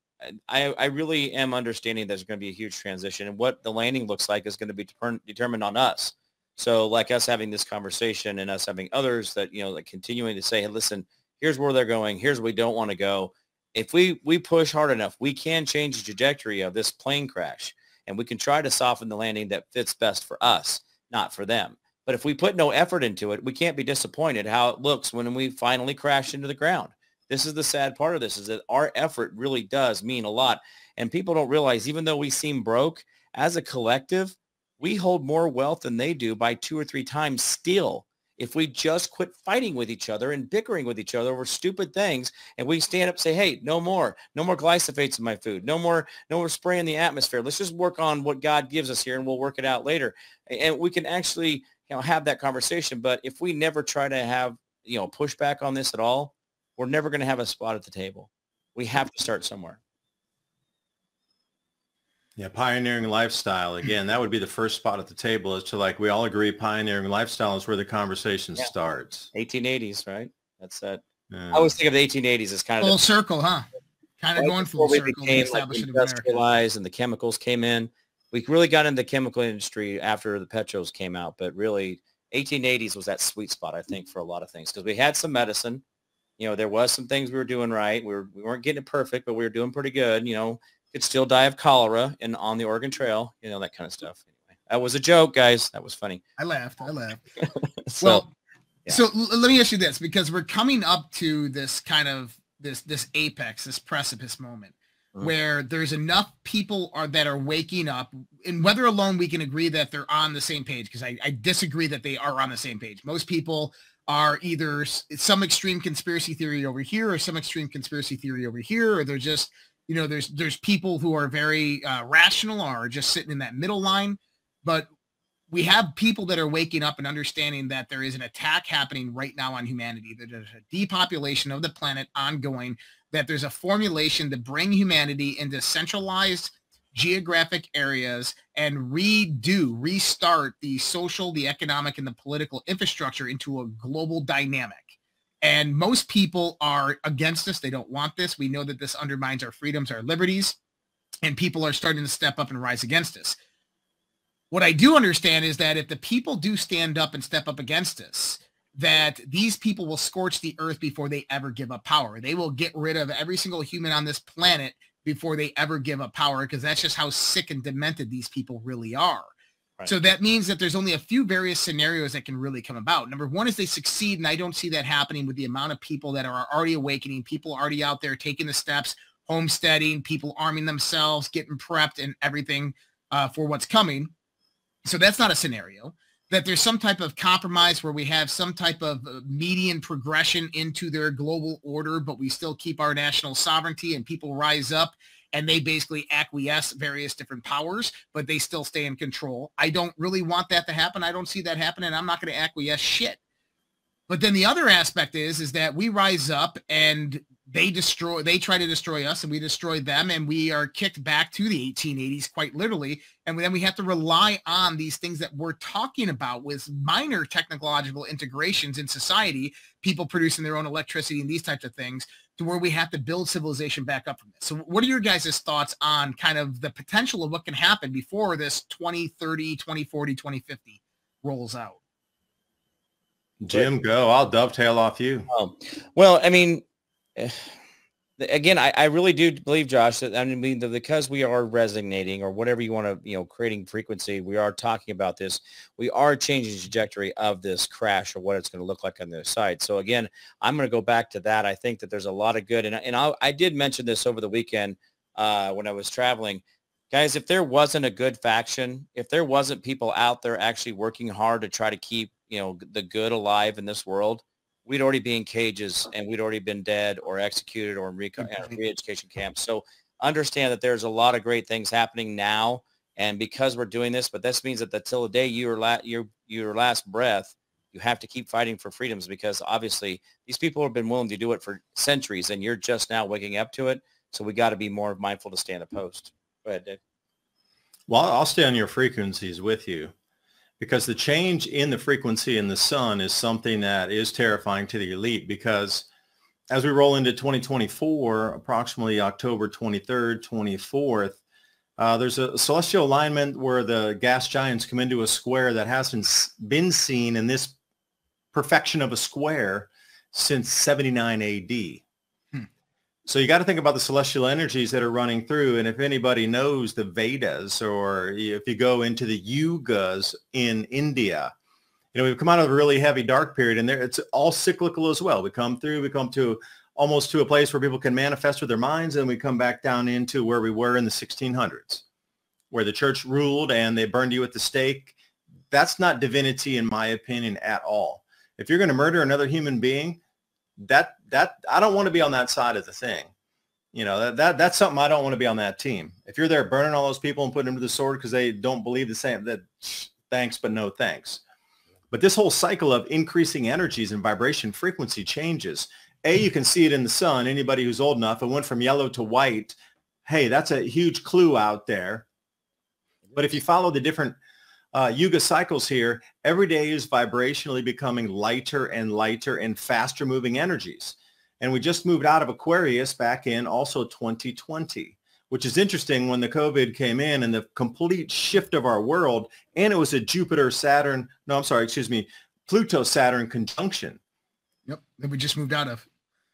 really am understanding there's going to be a huge transition, and what the landing looks like is going to be determined on us. So like us having this conversation and us having others that, like continuing to say, hey, listen, here's where they're going. Here's where we don't want to go. If we push hard enough, we can change the trajectory of this plane crash, and we can try to soften the landing that fits best for us, not for them. But if we put no effort into it, we can't be disappointed how it looks when we finally crash into the ground. This is the sad part of this, is that our effort really does mean a lot. And people don't realize, even though we seem broke, as a collective, we hold more wealth than they do by 2 or 3 times still. If we just quit fighting with each other and bickering with each other over stupid things, and we stand up and say, hey, no more glyphosates in my food, no more spraying the atmosphere. Let's just work on what God gives us here, and we'll work it out later. And we can actually, have that conversation. But if we never try to have, pushback on this at all, we're never going to have a spot at the table. We have to start somewhere. Yeah, pioneering lifestyle. Again, that would be the first spot at the table, is to, we all agree pioneering lifestyle is where the conversation starts. 1880s, right? That's that. Yeah. I always think of the 1880s as kind of full circle, huh? Kind of going full circle. We became industrialized and the chemicals came in. We really got into the chemical industry after the petros came out, but really 1880s was that sweet spot, I think, for a lot of things, because we had some medicine. There was some things we were doing right. We weren't getting it perfect, but we were doing pretty good. Could still die of cholera on the Oregon Trail, that kind of stuff. Anyway, That was a joke, guys. That was funny. I laughed. So, Well, yeah. so let me ask you this, because we're coming up to this kind of this apex, this precipice moment where there's enough people that are waking up, and whether alone we can agree that they're on the same page, because I disagree that they are on the same page. Most people are either some extreme conspiracy theory over here or some extreme conspiracy theory over here, or they're just, there's people who are very rational or just sitting in that middle line. But we have people that are waking up and understanding that there is an attack happening right now on humanity, that there's a depopulation of the planet ongoing, that there's a formulation to bring humanity into centralized geographic areas and restart the social, the economic, and the political infrastructure into a global dynamic. And most people are against this. They don't want this. We know that this undermines our freedoms, our liberties, and people are starting to step up and rise against us. What I do understand is that if the people do stand up and step up against us, that these people will scorch the earth before they ever give up power. They will get rid of every single human on this planet before they ever give up power, because that's just how sick and demented these people really are. Right. So that means that there's only a few various scenarios that can really come about. Number one is they succeed, and I don't see that happening with the amount of people that are already awakening, people already out there taking the steps, homesteading, people arming themselves, getting prepped and everything for what's coming. So that's not a scenario. That there's some type of compromise where we have some type of median progression into their global order, but we still keep our national sovereignty, and people rise up and they basically acquiesce various different powers, but they still stay in control. I don't really want that to happen. I don't see that happening. I'm not going to acquiesce shit. But then the other aspect is that we rise up and they try to destroy us, and we destroy them, and we are kicked back to the 1880s, quite literally. And then we have to rely on these things that we're talking about with minor technological integrations in society, people producing their own electricity and these types of things, to where we have to build civilization back up from this. So what are your guys' thoughts on kind of the potential of what can happen before this 2030, 2040, 2050 rolls out? Jim, go. I'll dovetail off you. Well, I mean, again, I really do believe, Josh, that because we are resonating, or whatever you want to, creating frequency, we are talking about this, we are changing the trajectory of this crash, or what it's going to look like on the other side. So again, I'm going to go back to that. I think that there's a lot of good, and I did mention this over the weekend when I was traveling. Guys, if there wasn't a good faction, if there wasn't people out there actually working hard to try to keep, the good alive in this world, we'd already be in cages, and we'd already been dead or executed or in re-education camps. So understand that there's a lot of great things happening now, and because we're doing this, but this means that till the day your last breath, you have to keep fighting for freedoms, because obviously these people have been willing to do it for centuries, and you're just now waking up to it. So we got to be more mindful to stay on the post. Go ahead, Dave. Well, I'll stay on your frequencies with you, because the change in the frequency in the sun is something that is terrifying to the elite, because as we roll into 2024, approximately October 23rd, 24th, there's a celestial alignment where the gas giants come into a square that hasn't been seen in this perfection of a square since 79 AD. So you got to think about the celestial energies that are running through. And if anybody knows the Vedas, or if you go into the Yugas in India, we've come out of a really heavy dark period, and it's all cyclical as well. We come to almost to a place where people can manifest with their minds, and we come back down into where we were in the 1600s, where the church ruled and they burned you at the stake. That's not divinity, in my opinion, at all. If you're going to murder another human being, that I don't want to be on that side of the thing. That's something I don't want to be on that team. If you're there burning all those people and putting them to the sword because they don't believe the same, that thanks, but no thanks. But this whole cycle of increasing energies and vibration frequency changes. You can see it in the sun. Anybody who's old enough, it went from yellow to white. Hey, that's a huge clue out there. But if you follow the different Yuga cycles here, every day is vibrationally becoming lighter and lighter and faster moving energies. And we just moved out of Aquarius back in also 2020, which is interesting when the COVID came in and the complete shift of our world. And it was a Pluto-Saturn conjunction. Yep, that we just moved out of.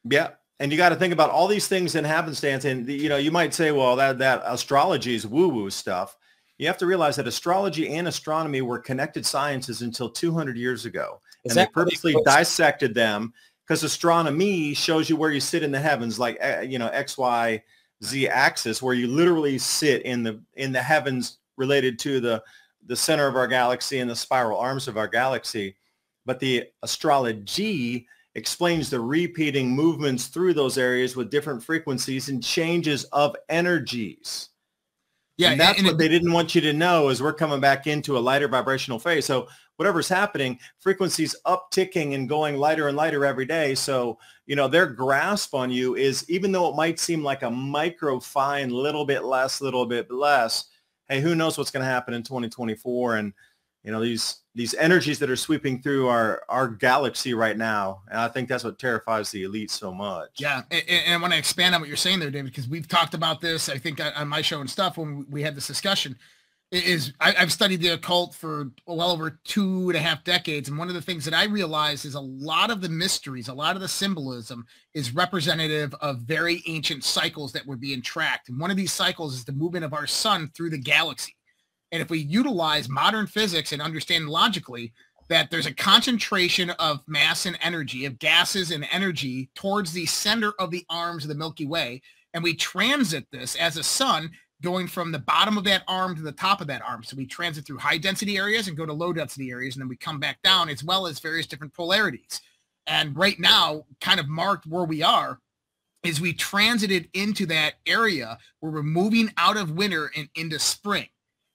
Yeah. And you got to think about all these things in happenstance. And, you might say, well, that astrology is woo-woo stuff. You have to realize that astrology and astronomy were connected sciences until 200 years ago. Is And they that what purposely dissected them because astronomy shows you where you sit in the heavens, like, you know, X, Y, Z axis, where you literally sit in the heavens related to the center of our galaxy and the spiral arms of our galaxy. But the astrology explains the repeating movements through those areas with different frequencies and changes of energies. Yeah, and that's what they didn't want you to know, is we're coming back into a lighter vibrational phase. So whatever's happening, frequencies upticking and going lighter and lighter every day. So, you know, their grasp on you is, even though it might seem like a micro fine, little bit less, hey, who knows what's going to happen in 2024? And, you know, these energies that are sweeping through our galaxy right now. And I think that's what terrifies the elite so much. Yeah. And I want to expand on what you're saying there, David, because we've talked about this, I think, on my show and stuff when we had this discussion. I've studied the occult for well over 2.5 decades. And one of the things that I realized is a lot of the mysteries, a lot of the symbolism is representative of very ancient cycles that were being tracked. And one of these cycles is the movement of our sun through the galaxy. And if we utilize modern physics and understand logically that there's a concentration of mass and energy, of gases and energy towards the center of the arms of the Milky Way, and we transit this as a sun going from the bottom of that arm to the top of that arm. So we transit through high density areas and go to low density areas, and then we come back down, as well as various different polarities. And right now, kind of marked where we are, is we transited into that area where we're moving out of winter and into spring.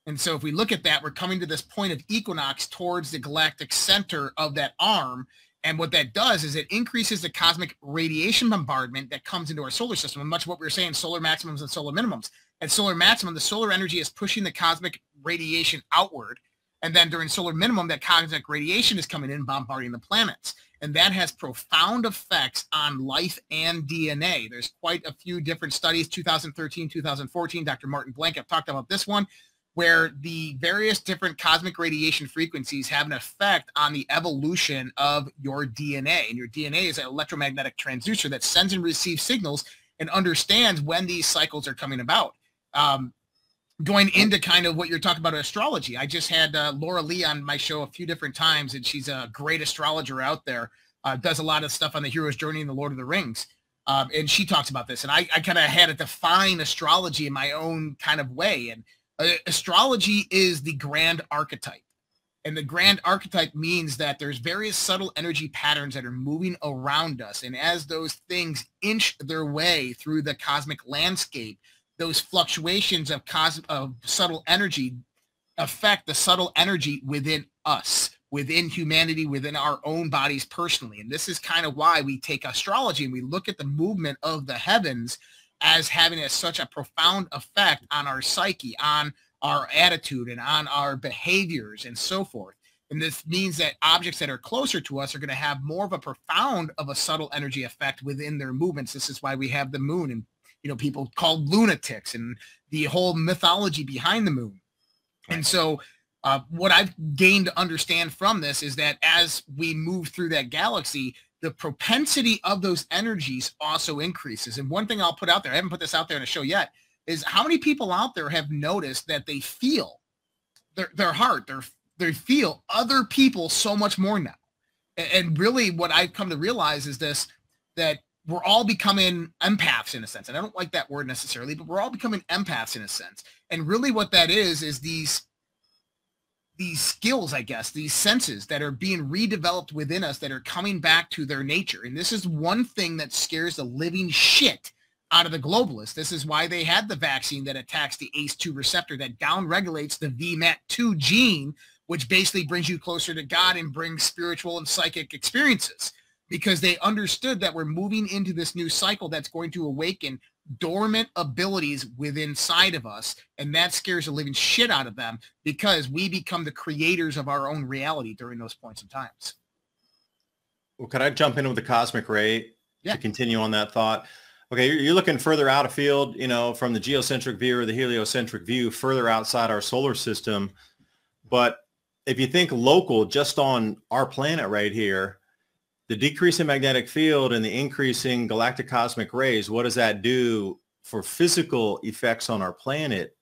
And so if we look at that, we're coming to this point of equinox towards the galactic center of that arm. And what that does is it increases the cosmic radiation bombardment that comes into our solar system. And much of what we were saying, solar maximums and solar minimums. At solar maximum, the solar energy is pushing the cosmic radiation outward. And then during solar minimum, that cosmic radiation is coming in, bombarding the planets. And that has profound effects on life and DNA. There's quite a few different studies, 2013, 2014, Dr. Martin Blank, I've talked about this one, where the various different cosmic radiation frequencies have an effect on the evolution of your DNA. And your DNA is an electromagnetic transducer that sends and receives signals and understands when these cycles are coming about. Going into kind of what you're talking about, astrology, I just had Laura Lee on my show a few different times, and she's a great astrologer out there, does a lot of stuff on the hero's journey and the Lord of the Rings. And she talks about this, and I kind of had to define astrology in my own kind of way. And astrology is the grand archetype. And the grand archetype means that there's various subtle energy patterns that are moving around us. And as those things inch their way through the cosmic landscape, those fluctuations of subtle energy affect the subtle energy within us, within humanity, within our own bodies personally. And this is kind of why we take astrology and we look at the movement of the heavens as having such a profound effect on our psyche, on our attitude, and on our behaviors and so forth. And this means that objects that are closer to us are going to have more of a profound of a subtle energy effect within their movements. This is why we have the moon, and, you know, people called lunatics, and the whole mythology behind the moon. And so what I've gained to understand from this is that as we move through that galaxy, the propensity of those energies also increases. And one thing I'll put out there, I haven't put this out there in a show yet, is how many people out there have noticed that they feel their heart, they feel other people so much more now. And really what I've come to realize is this, that we're all becoming empaths in a sense. And I don't like that word necessarily, but we're all becoming empaths in a sense. And really what that is these skills, I guess, these senses that are being redeveloped within us that are coming back to their nature. And this is one thing that scares the living shit out of the globalists. This is why they had the vaccine that attacks the ACE2 receptor that downregulates the VMAT2 gene, which basically brings you closer to God and brings spiritual and psychic experiences, because they understood that we're moving into this new cycle that's going to awaken dormant abilities within inside of us, and that scares the living shit out of them, because we become the creators of our own reality during those points in times. Well, could I jump in with the cosmic ray to continue on that thought? Okay, you're looking further out of field, you know, from the geocentric view or the heliocentric view, further outside our solar system. But if you think local, just on our planet right here, the decrease in magnetic field and the increasing galactic cosmic rays, what does that do for physical effects on our planet?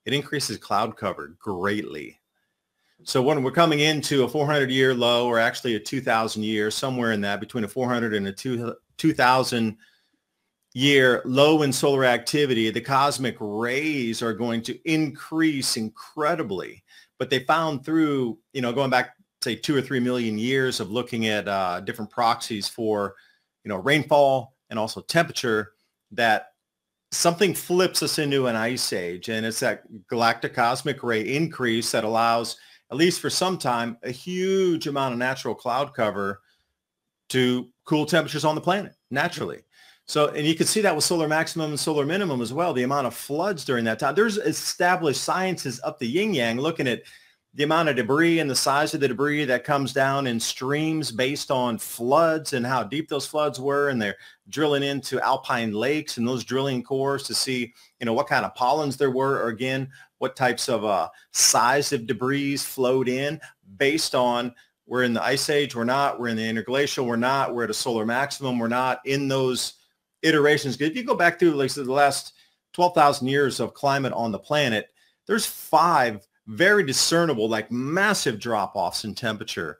it increases cloud cover greatly. So when we're coming into a 400-year low, or actually a 2,000 year, somewhere in that, between a 400 and a 2,000 year low in solar activity, the cosmic rays are going to increase incredibly. But they found through, going back, say, 2 or 3 million years of looking at different proxies for, rainfall and also temperature, that something flips us into an ice age. And it's that galactic cosmic ray increase that allows, at least for some time, a huge amount of natural cloud cover to cool temperatures on the planet naturally. So, and you can see that with solar maximum and solar minimum as well, the amount of floods during that time. There's established sciences up the yin yang looking at the amount of debris and the size of the debris that comes down in streams based on floods and how deep those floods were. And they're drilling into alpine lakes and those drilling cores to see, what kind of pollens there were, or again, what types of size of debris flowed in based on, we're in the ice age, we're not, we're in the interglacial, we're not, we're at a solar maximum, we're not, in those iterations. If you go back through like the last 12,000 years of climate on the planet, there's 5 very discernible, like massive drop-offs in temperature.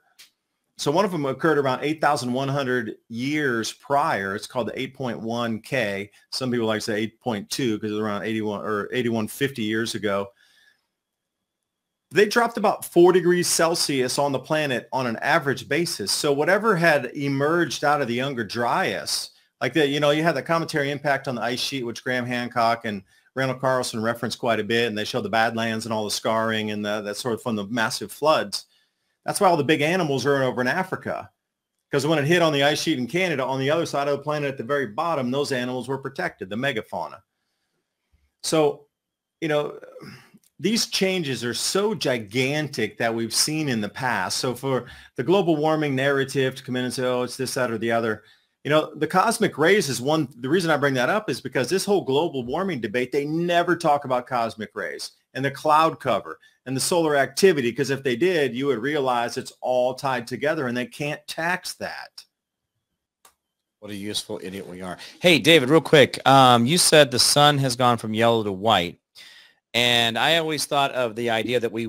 So one of them occurred around 8,100 years prior. It's called the 8.1 K. Some people like to say 8.2 because it was around 8150 years ago. They dropped about 4 degrees Celsius on the planet on an average basis. So whatever had emerged out of the Younger Dryas, like you had the cometary impact on the ice sheet, which Graham Hancock and Randall Carlson referenced quite a bit, and they show the Badlands and all the scarring and that sort of from the massive floods. That's why all the big animals are over in Africa, because when it hit on the ice sheet in Canada, on the other side of the planet at the very bottom, those animals were protected, the megafauna. So, these changes are so gigantic that we've seen in the past. So for the global warming narrative to come in and say, oh, it's this, that, or the other, the cosmic rays is one. The reason I bring that up is because this whole global warming debate, they never talk about cosmic rays and the cloud cover and the solar activity, because if they did, you would realize it's all tied together and they can't tax that. What a useful idiot we are. Hey, David, real quick. You said the sun has gone from yellow to white. And I always thought of the idea that we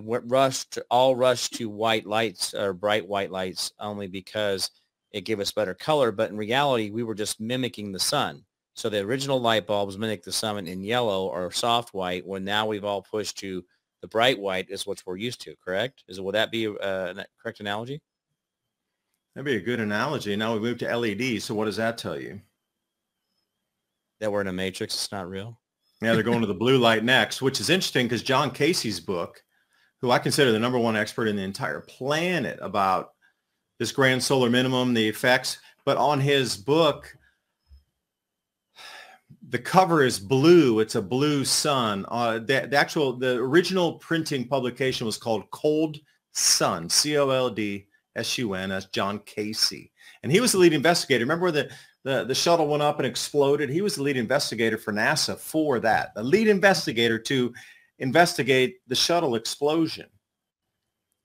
all rushed to white lights, or bright white lights, only because it gave us better color. But in reality, we were just mimicking the sun. So the original light bulbs mimic the sun in yellow or soft white, when now we've all pushed to the bright white is what we're used to, correct? Would that be a correct analogy? That'd be a good analogy. Now we move to LED. So what does that tell you? That we're in a matrix. It's not real. Yeah, they're going to the blue light next, which is interesting because John Casey's book, who I consider the #1 expert in the entire planet about this grand solar minimum, the effects, but on his book, the cover is blue. It's a blue sun. The original printing publication was called Cold Sun, COLDSUN. That's John Casey. And he was the lead investigator. Remember where the shuttle went up and exploded? He was the lead investigator for NASA for that. The lead investigator to investigate the shuttle explosion.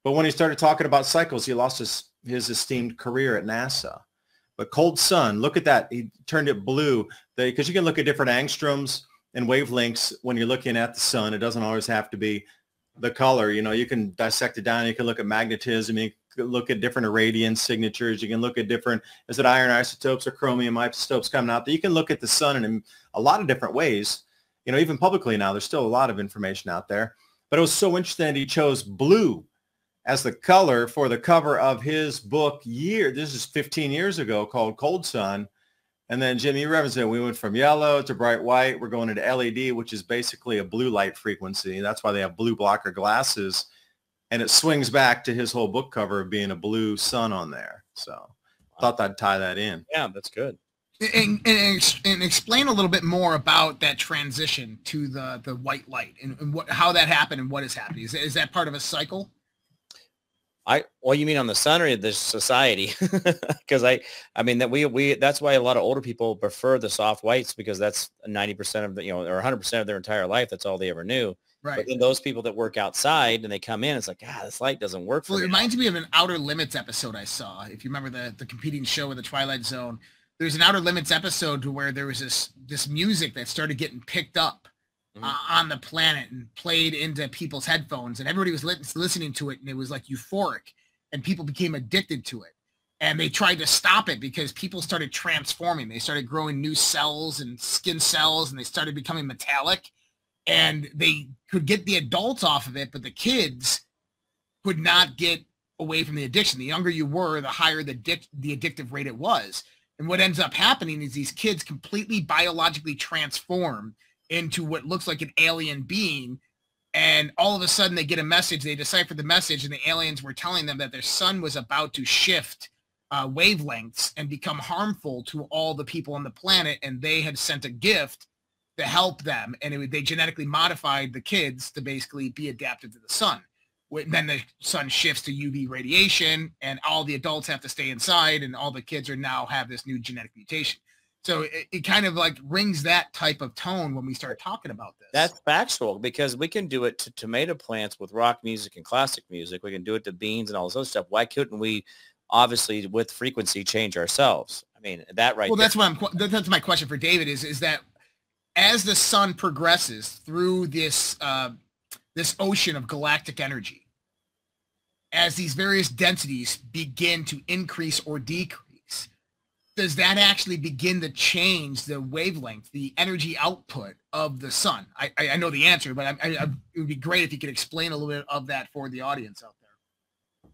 But when he started talking about cycles, he lost his esteemed career at NASA. But Cold Sun, look at that. He turned it blue because you can look at different angstroms and wavelengths when you're looking at the sun. It doesn't always have to be the color. You can dissect it down. You can look at magnetism. You can look at different irradiance signatures. You can look at different, is it iron isotopes or chromium isotopes coming out? You can look at the sun in a lot of different ways. Even publicly now, there's still a lot of information out there. But it was so interesting that he chose blue as the color for the cover of his book this is 15 years ago, called Cold Sun. And then Jimmy Revens said, we went from yellow to bright white. We're going into LED, which is basically a blue light frequency. That's why they have blue blocker glasses. And it swings back to his whole book cover of being a blue sun on there. So I thought I'd tie that in. Yeah, that's good. And explain a little bit more about that transition to the white light and how that happened and what is happening. Is that part of a cycle? Well, you mean on the sun or the society? Because I mean that we that's why a lot of older people prefer the soft whites, because that's 90% of the, or 100% of their entire life. That's all they ever knew. Right. But then those people that work outside and they come in, it's like, this light doesn't work for me. It reminds me of an Outer Limits episode I saw. If you remember the competing show with the Twilight Zone, there's an Outer Limits episode to where there was this music that started getting picked up on the planet and played into people's headphones, and everybody was listening to it, and it was like euphoric, and people became addicted to it. And they tried to stop it because people started transforming. They started growing new cells and skin cells, and they started becoming metallic. And they could get the adults off of it, but the kids could not get away from the addiction. The younger you were, the higher the addictive rate it was. And what ends up happening is these kids completely biologically transform into what looks like an alien being. And all of a sudden they get a message, they decipher the message, and the aliens were telling them that their sun was about to shift wavelengths and become harmful to all the people on the planet, and they had sent a gift to help them, and they genetically modified the kids to basically be adapted to the sun. Then the sun shifts to UV radiation, and all the adults have to stay inside, and all the kids are now have this new genetic mutation. So it kind of like rings that type of tone when we start talking about this. That's factual, because we can do it to tomato plants with rock music and classic music. We can do it to beans and all this other stuff. Why couldn't we, obviously, with frequency, change ourselves? I mean, that right. Well, that's my question for David is that as the sun progresses through this this ocean of galactic energy, as these various densities begin to increase or decrease, does that actually begin to change the wavelength, the energy output of the sun? I know the answer, but it would be great if you could explain a little bit of that for the audience out there.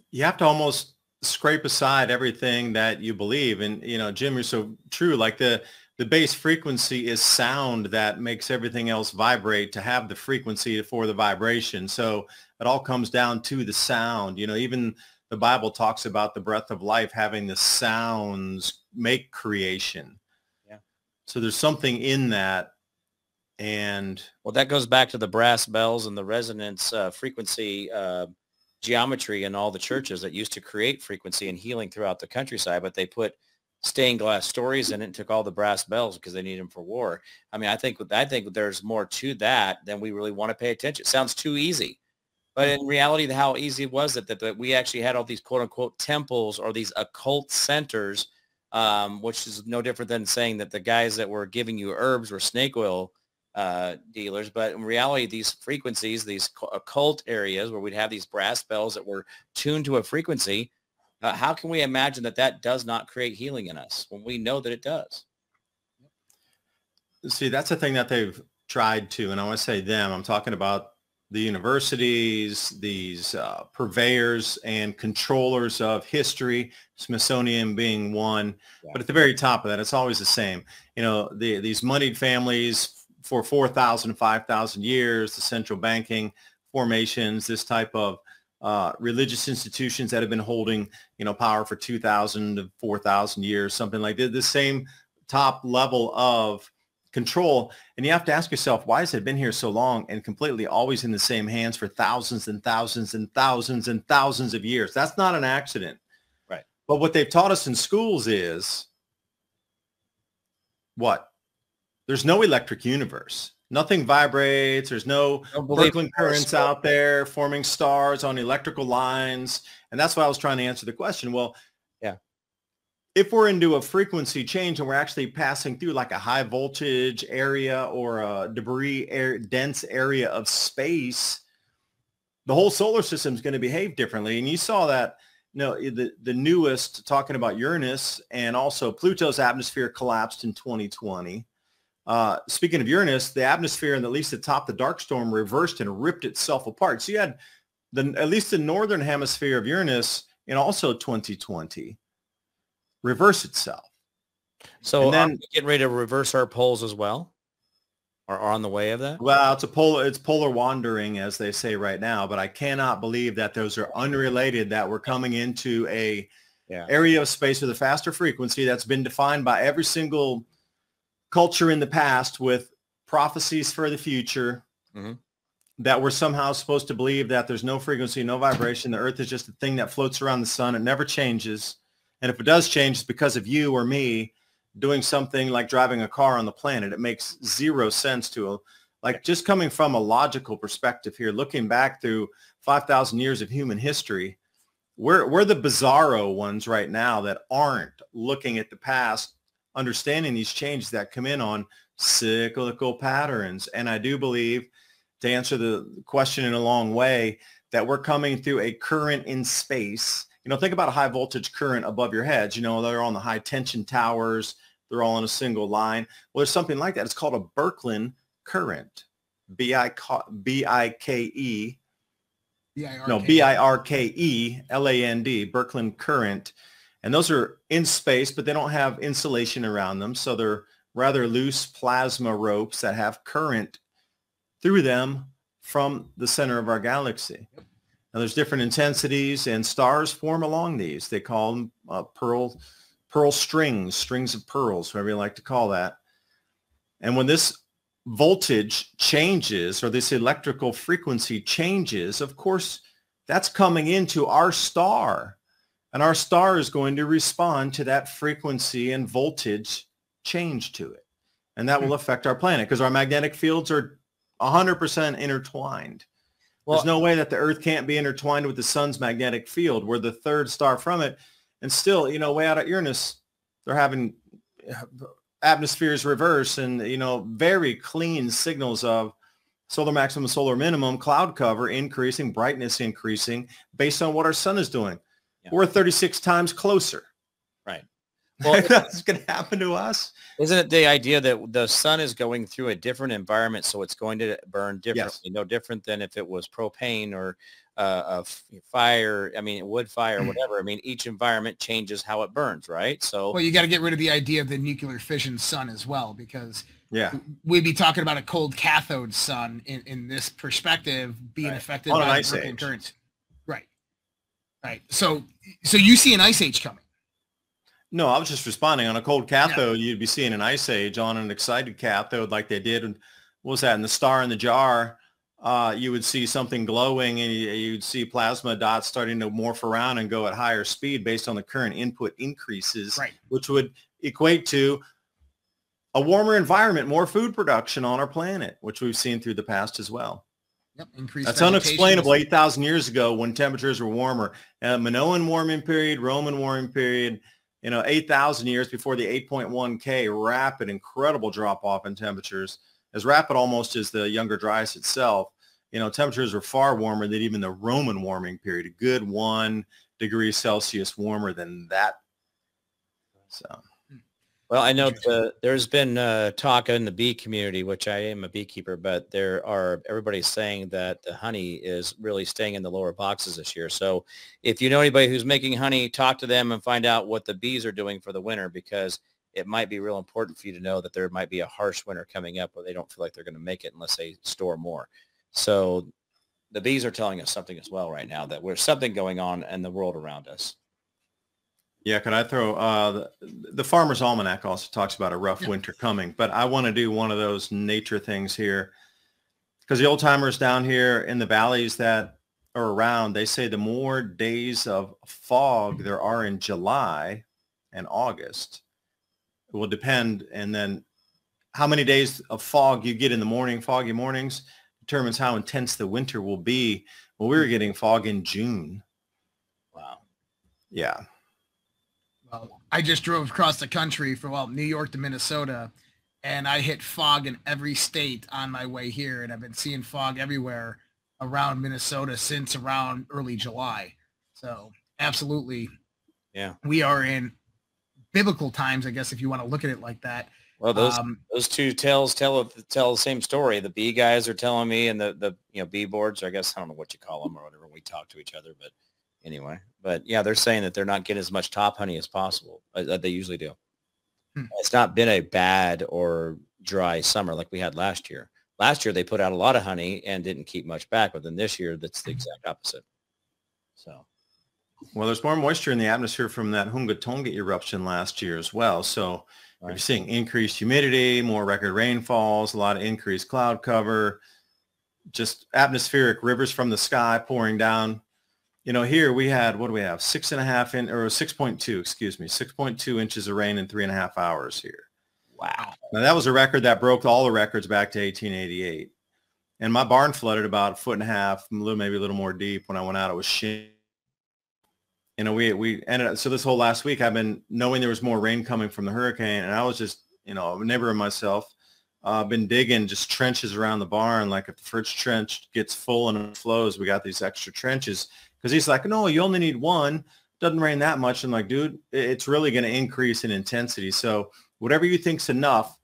You have to almost scrape aside everything that you believe. And, you know, Jim, you're so true. Like the base frequency is sound that makes everything else vibrate to have the frequency for the vibration. So it all comes down to the sound. You know, even the Bible talks about the breath of life having the sounds make creation. Yeah. So there's something in that. And well, that goes back to the brass bells and the resonance frequency geometry in all the churches that used to create frequency and healing throughout the countryside, but they put stained glass stories in it and took all the brass bells because they need them for war. I mean, I think there's more to that than we really want to pay attention. It sounds too easy, but in reality, how easy was it that we actually had all these quote unquote temples or these occult centers, which is no different than saying that the guys that were giving you herbs were snake oil dealers. But in reality, these frequencies, these occult areas where we'd have these brass bells that were tuned to a frequency, how can we imagine that does not create healing in us when we know that it does? See, that's the thing that they've tried to, and I want to say them, I'm talking about the universities, these purveyors and controllers of history, Smithsonian being one. Yeah. But at the very top of that, it's always the same. You know, these moneyed families for 4,000, 5,000 years, the central banking formations, this type of religious institutions that have been holding, you know, power for 2,000 to 4,000 years, something like that, the same top level of control. And you have to ask yourself, why has it been here so long and completely always in the same hands for thousands and thousands and thousands and thousands of years? That's not an accident. Right. But what they've taught us in schools is what? There's no electric universe. Nothing vibrates. There's no Brooklyn currents out there forming stars on electrical lines. And that's why I was trying to answer the question. Well, yeah, if we're into a frequency change and we're actually passing through like a high voltage area or a dense area of space, the whole solar system is going to behave differently. And you saw that, you know, the newest, talking about Uranus, and also Pluto's atmosphere collapsed in 2020. Speaking of Uranus, the atmosphere and at least the top, the dark storm reversed and ripped itself apart. So you had at least the northern hemisphere of Uranus in also 2020 reverse itself. So then, are we getting ready to reverse our poles as well? Or on the way of that? Well, it's polar wandering, as they say right now, but I cannot believe that those are unrelated, that we're coming into a area of space with a faster frequency that's been defined by every single culture in the past with prophecies for the future, that we're somehow supposed to believe that there's no frequency, no vibration. The earth is just a thing that floats around the sun. It never changes. And if it does change, it's because of you or me doing something like driving a car on the planet. It makes zero sense to just coming from a logical perspective here, looking back through 5,000 years of human history, we're the bizarro ones right now that aren't looking at the past understanding these changes that come in on cyclical patterns. And I do believe, to answer the question in a long way, that we're coming through a current in space. Think about a high voltage current above your heads. They're on the high tension towers. They're all in a single line. Well, there's something like that. It's called a Birkeland current. B-I-K-E. B-I-R-K-E-L-A-N-D, Birkeland current. And those are in space, but they don't have insulation around them. So they're rather loose plasma ropes that have current through them from the center of our galaxy. Now, there's different intensities, and stars form along these. They call them pearl strings of pearls, whatever you like to call that. And when this voltage changes, or this electrical frequency changes, of course, that's coming into our star. And our star is going to respond to that frequency and voltage change to it. And that will affect our planet, because our magnetic fields are 100% intertwined. Well, there's no way that the Earth can't be intertwined with the sun's magnetic field. We're the third star from it. And still, way out at Uranus, they're having atmospheres reverse and, very clean signals of solar maximum, solar minimum, cloud cover increasing, brightness increasing based on what our sun is doing. Yeah. We're 36 times closer. Right. Well, that's going to happen to us. Isn't it the idea that the sun is going through a different environment, so it's going to burn differently? Yes. No different than if it was propane or fire, wood fire, whatever. Each environment changes how it burns, right? So, well, you got to get rid of the idea of the nuclear fission sun as well, because we'd be talking about a cold cathode sun in this perspective being affected by ice age currents. Right. So you see an ice age coming. No, I was just responding. On a cold cathode, you'd be seeing an ice age. On an excited cathode, like they did, and what was that, in the star in the jar, you would see something glowing, and you'd see plasma dots starting to morph around and go at higher speed based on the current input increases, which would equate to a warmer environment, more food production on our planet, which we've seen through the past as well. That's unexplainable 8,000 years ago when temperatures were warmer. Minoan warming period, Roman warming period, 8,000 years before the 8.1 K, rapid, incredible drop off in temperatures, as rapid almost as the Younger Dryas itself. Temperatures were far warmer than even the Roman warming period, a good 1 degree Celsius warmer than that. So. Well, I know there's been talk in the bee community, which I am a beekeeper, but everybody's saying that the honey is really staying in the lower boxes this year. So if you know anybody who's making honey, talk to them and find out what the bees are doing for the winter, because it might be real important for you to know that there might be a harsh winter coming up where they don't feel like they're going to make it unless they store more. So the bees are telling us something as well right now, that there's something going on in the world around us. Yeah, could I throw the Farmer's Almanac also talks about a rough winter coming, but I want to do one of those nature things here, because the old timers down here in the valleys that are around, they say the more days of fog there are in July and August, it will depend, and then how many days of fog you get in the morning, foggy mornings, determines how intense the winter will be. Well, we were getting fog in June. Wow. Yeah. Well, I just drove across the country from New York to Minnesota, and I hit fog in every state on my way here, and I've been seeing fog everywhere around Minnesota since around early July. So absolutely, we are in biblical times, I guess, if you want to look at it like that. Well, those two tales tell the same story. The bee guys are telling me, and the bee boards, or I guess I don't know what you call them or whatever. We talk to each other, but anyway, they're saying that they're not getting as much top honey as possible that they usually do. It's not been a bad or dry summer like we had last year. Last year they put out a lot of honey and didn't keep much back, but then this year that's the exact opposite. So, well, there's more moisture in the atmosphere from that Hunga Tonga eruption last year as well. So you're seeing increased humidity, more record rainfalls, a lot of increased cloud cover, just atmospheric rivers from the sky pouring down. Here we had, 6.2 inches of rain in 3.5 hours here. Wow. Now that was a record that broke all the records back to 1888. And my barn flooded about 1.5 feet, maybe a little more deep when I went out. It was shin we ended up, so this whole last week I've been knowing there was more rain coming from the hurricane, and I was just, a neighbor and myself, been digging just trenches around the barn. Like if the first trench gets full and it flows, we got these extra trenches. Because he's like, no, you only need one. Doesn't rain that much. I'm like, dude, it's really going to increase in intensity. So whatever you think's enough,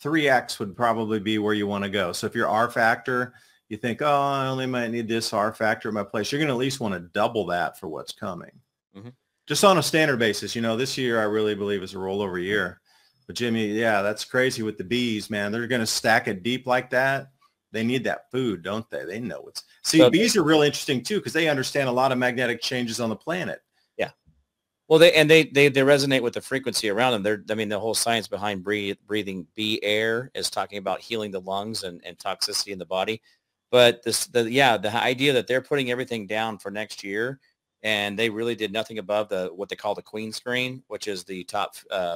3x would probably be where you want to go. So if your R factor, you think, oh, I only might need this R factor at my place, you're going to at least want to double that for what's coming. Mm-hmm. Just on a standard basis. This year I really believe is a rollover year. But Jimmy, yeah, that's crazy with the bees, man. They're going to stack it deep like that. They need that food, don't they? They know it's. See, bees are real interesting too because they understand a lot of magnetic changes on the planet. Yeah. Well, they resonate with the frequency around them. The whole science behind breathing bee air is talking about healing the lungs and toxicity in the body. But the idea that they're putting everything down for next year, and they really did nothing above what they call the queen screen, which is the top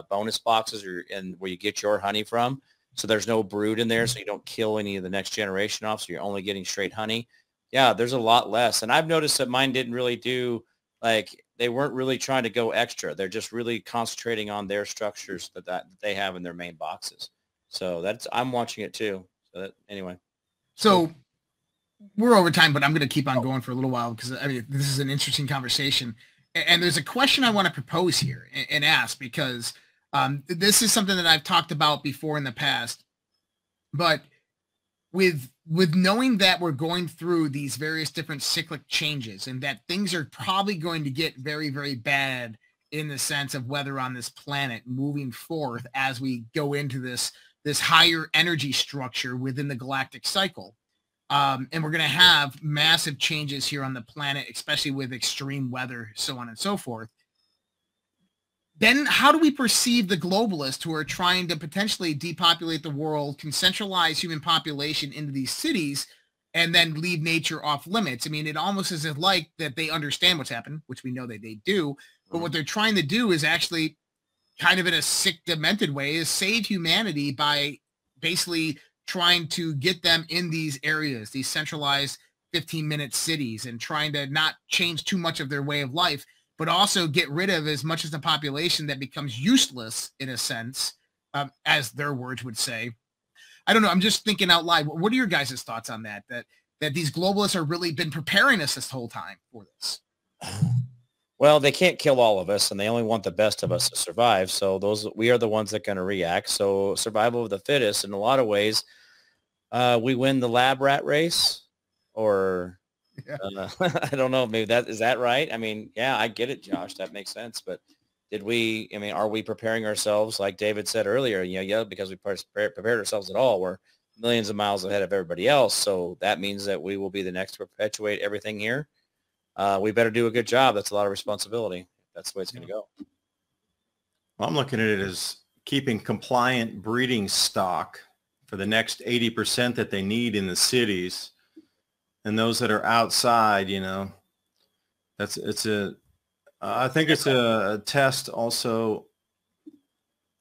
bonus boxes and where you get your honey from. So there's no brood in there, so you don't kill any of the next generation off, so you're only getting straight honey. Yeah, there's a lot less. And I've noticed that mine didn't really do, they weren't really trying to go extra. They're just really concentrating on their structures that they have in their main boxes. So I'm watching it too. Anyway. So we're over time, but I'm going to keep on going for a little while because this is an interesting conversation. And there's a question I want to propose here and ask because this is something that I've talked about before in the past, but with knowing that we're going through these various different cyclic changes and that things are probably going to get very, very bad in the sense of weather on this planet moving forth as we go into this higher energy structure within the galactic cycle. And we're going to have massive changes here on the planet, especially with extreme weather, so on and so forth. Then how do we perceive the globalists who are trying to potentially depopulate the world, concentralize human population into these cities, and then leave nature off limits? It almost is like that they understand what's happened, which we know that they do, but what they're trying to do is actually kind of in a sick, demented way is save humanity by basically trying to get them in these areas, these centralized 15-minute cities, and trying to not change too much of their way of life, but also get rid of as much of the population that becomes useless in a sense, as their words would say. I don't know. I'm just thinking out loud. What are your guys' thoughts on that? That these globalists are really been preparing us this whole time for this? Well, they can't kill all of us, and they only want the best of us to survive. So we are the ones that are going to react. So survival of the fittest, in a lot of ways, we win the lab rat race, or yeah. I don't know. Maybe is that right? Yeah, I get it, Josh. That makes sense. But are we preparing ourselves, like David said earlier? Yeah, because we prepared ourselves at all. We're millions of miles ahead of everybody else. So that means that we will be the next to perpetuate everything here. We better do a good job. That's a lot of responsibility. That's the way it's going to go. Well, I'm looking at it as keeping compliant breeding stock for the next 80% that they need in the cities, and those that are outside, I think it's a test also.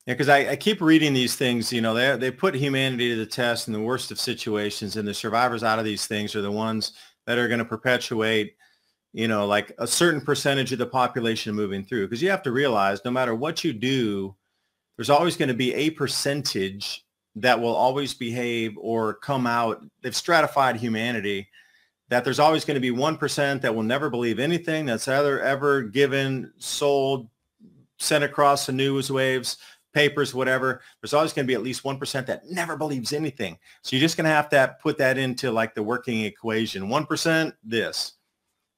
Yeah, because I keep reading these things, they put humanity to the test in the worst of situations, and the survivors out of these things are the ones that are going to perpetuate, like a certain percentage of the population moving through. Because you have to realize no matter what you do, there's always going to be a percentage that will always behave or come out. They've stratified humanity, that there's always going to be 1% that will never believe anything that's ever given, sold, sent across the news waves, papers, whatever. There's always going to be at least 1% that never believes anything. So you're just going to have to put that into like the working equation. 1% this.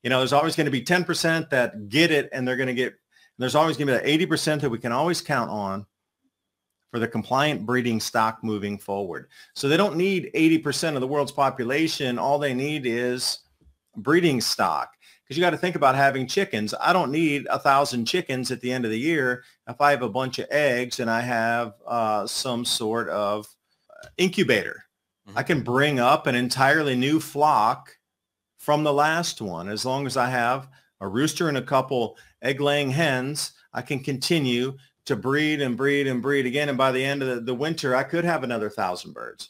There's always going to be 10% that get it, and there's always going to be that 80% that we can always count on for the compliant breeding stock moving forward. So they don't need 80% of the world's population. All they need is breeding stock. Because you got to think about having chickens. I don't need 1,000 chickens at the end of the year if I have a bunch of eggs and I have some sort of incubator. Mm-hmm. I can bring up an entirely new flock from the last one. As long as I have a rooster and a couple egg-laying hens, I can continue to breed and breed and breed again. And by the end of the winter, I could have another 1,000 birds.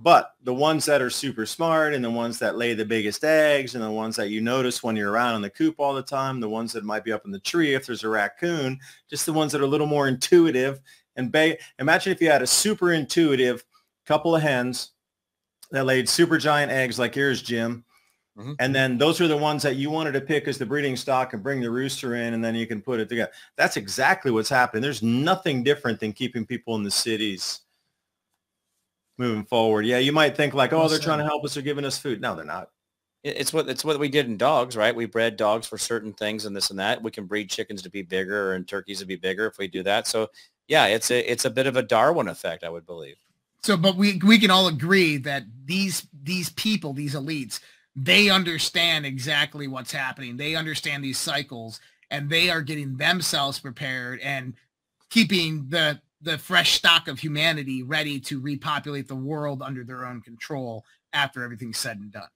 But the ones that are super smart and the ones that lay the biggest eggs and the ones that you notice when you're around in the coop all the time, the ones that might be up in the tree if there's a raccoon, just the ones that are a little more intuitive. And imagine if you had a super intuitive couple of hens that laid super giant eggs like yours, Jim. Mm-hmm. And then those are the ones that you wanted to pick as the breeding stock and bring the rooster in, and then you can put it together. That's exactly what's happening. There's nothing different than keeping people in the cities moving forward. Yeah, you might think like, oh, they're trying to help us. They're giving us food. No, they're not. It's what we did in dogs, right? We bred dogs for certain things and this and that. We can breed chickens to be bigger and turkeys to be bigger if we do that. So yeah, it's a bit of a Darwin effect, I would believe. So, but we can all agree that these people, these elites, they understand exactly what's happening. They understand these cycles, and they are getting themselves prepared and keeping the fresh stock of humanity ready to repopulate the world under their own control after everything's said and done.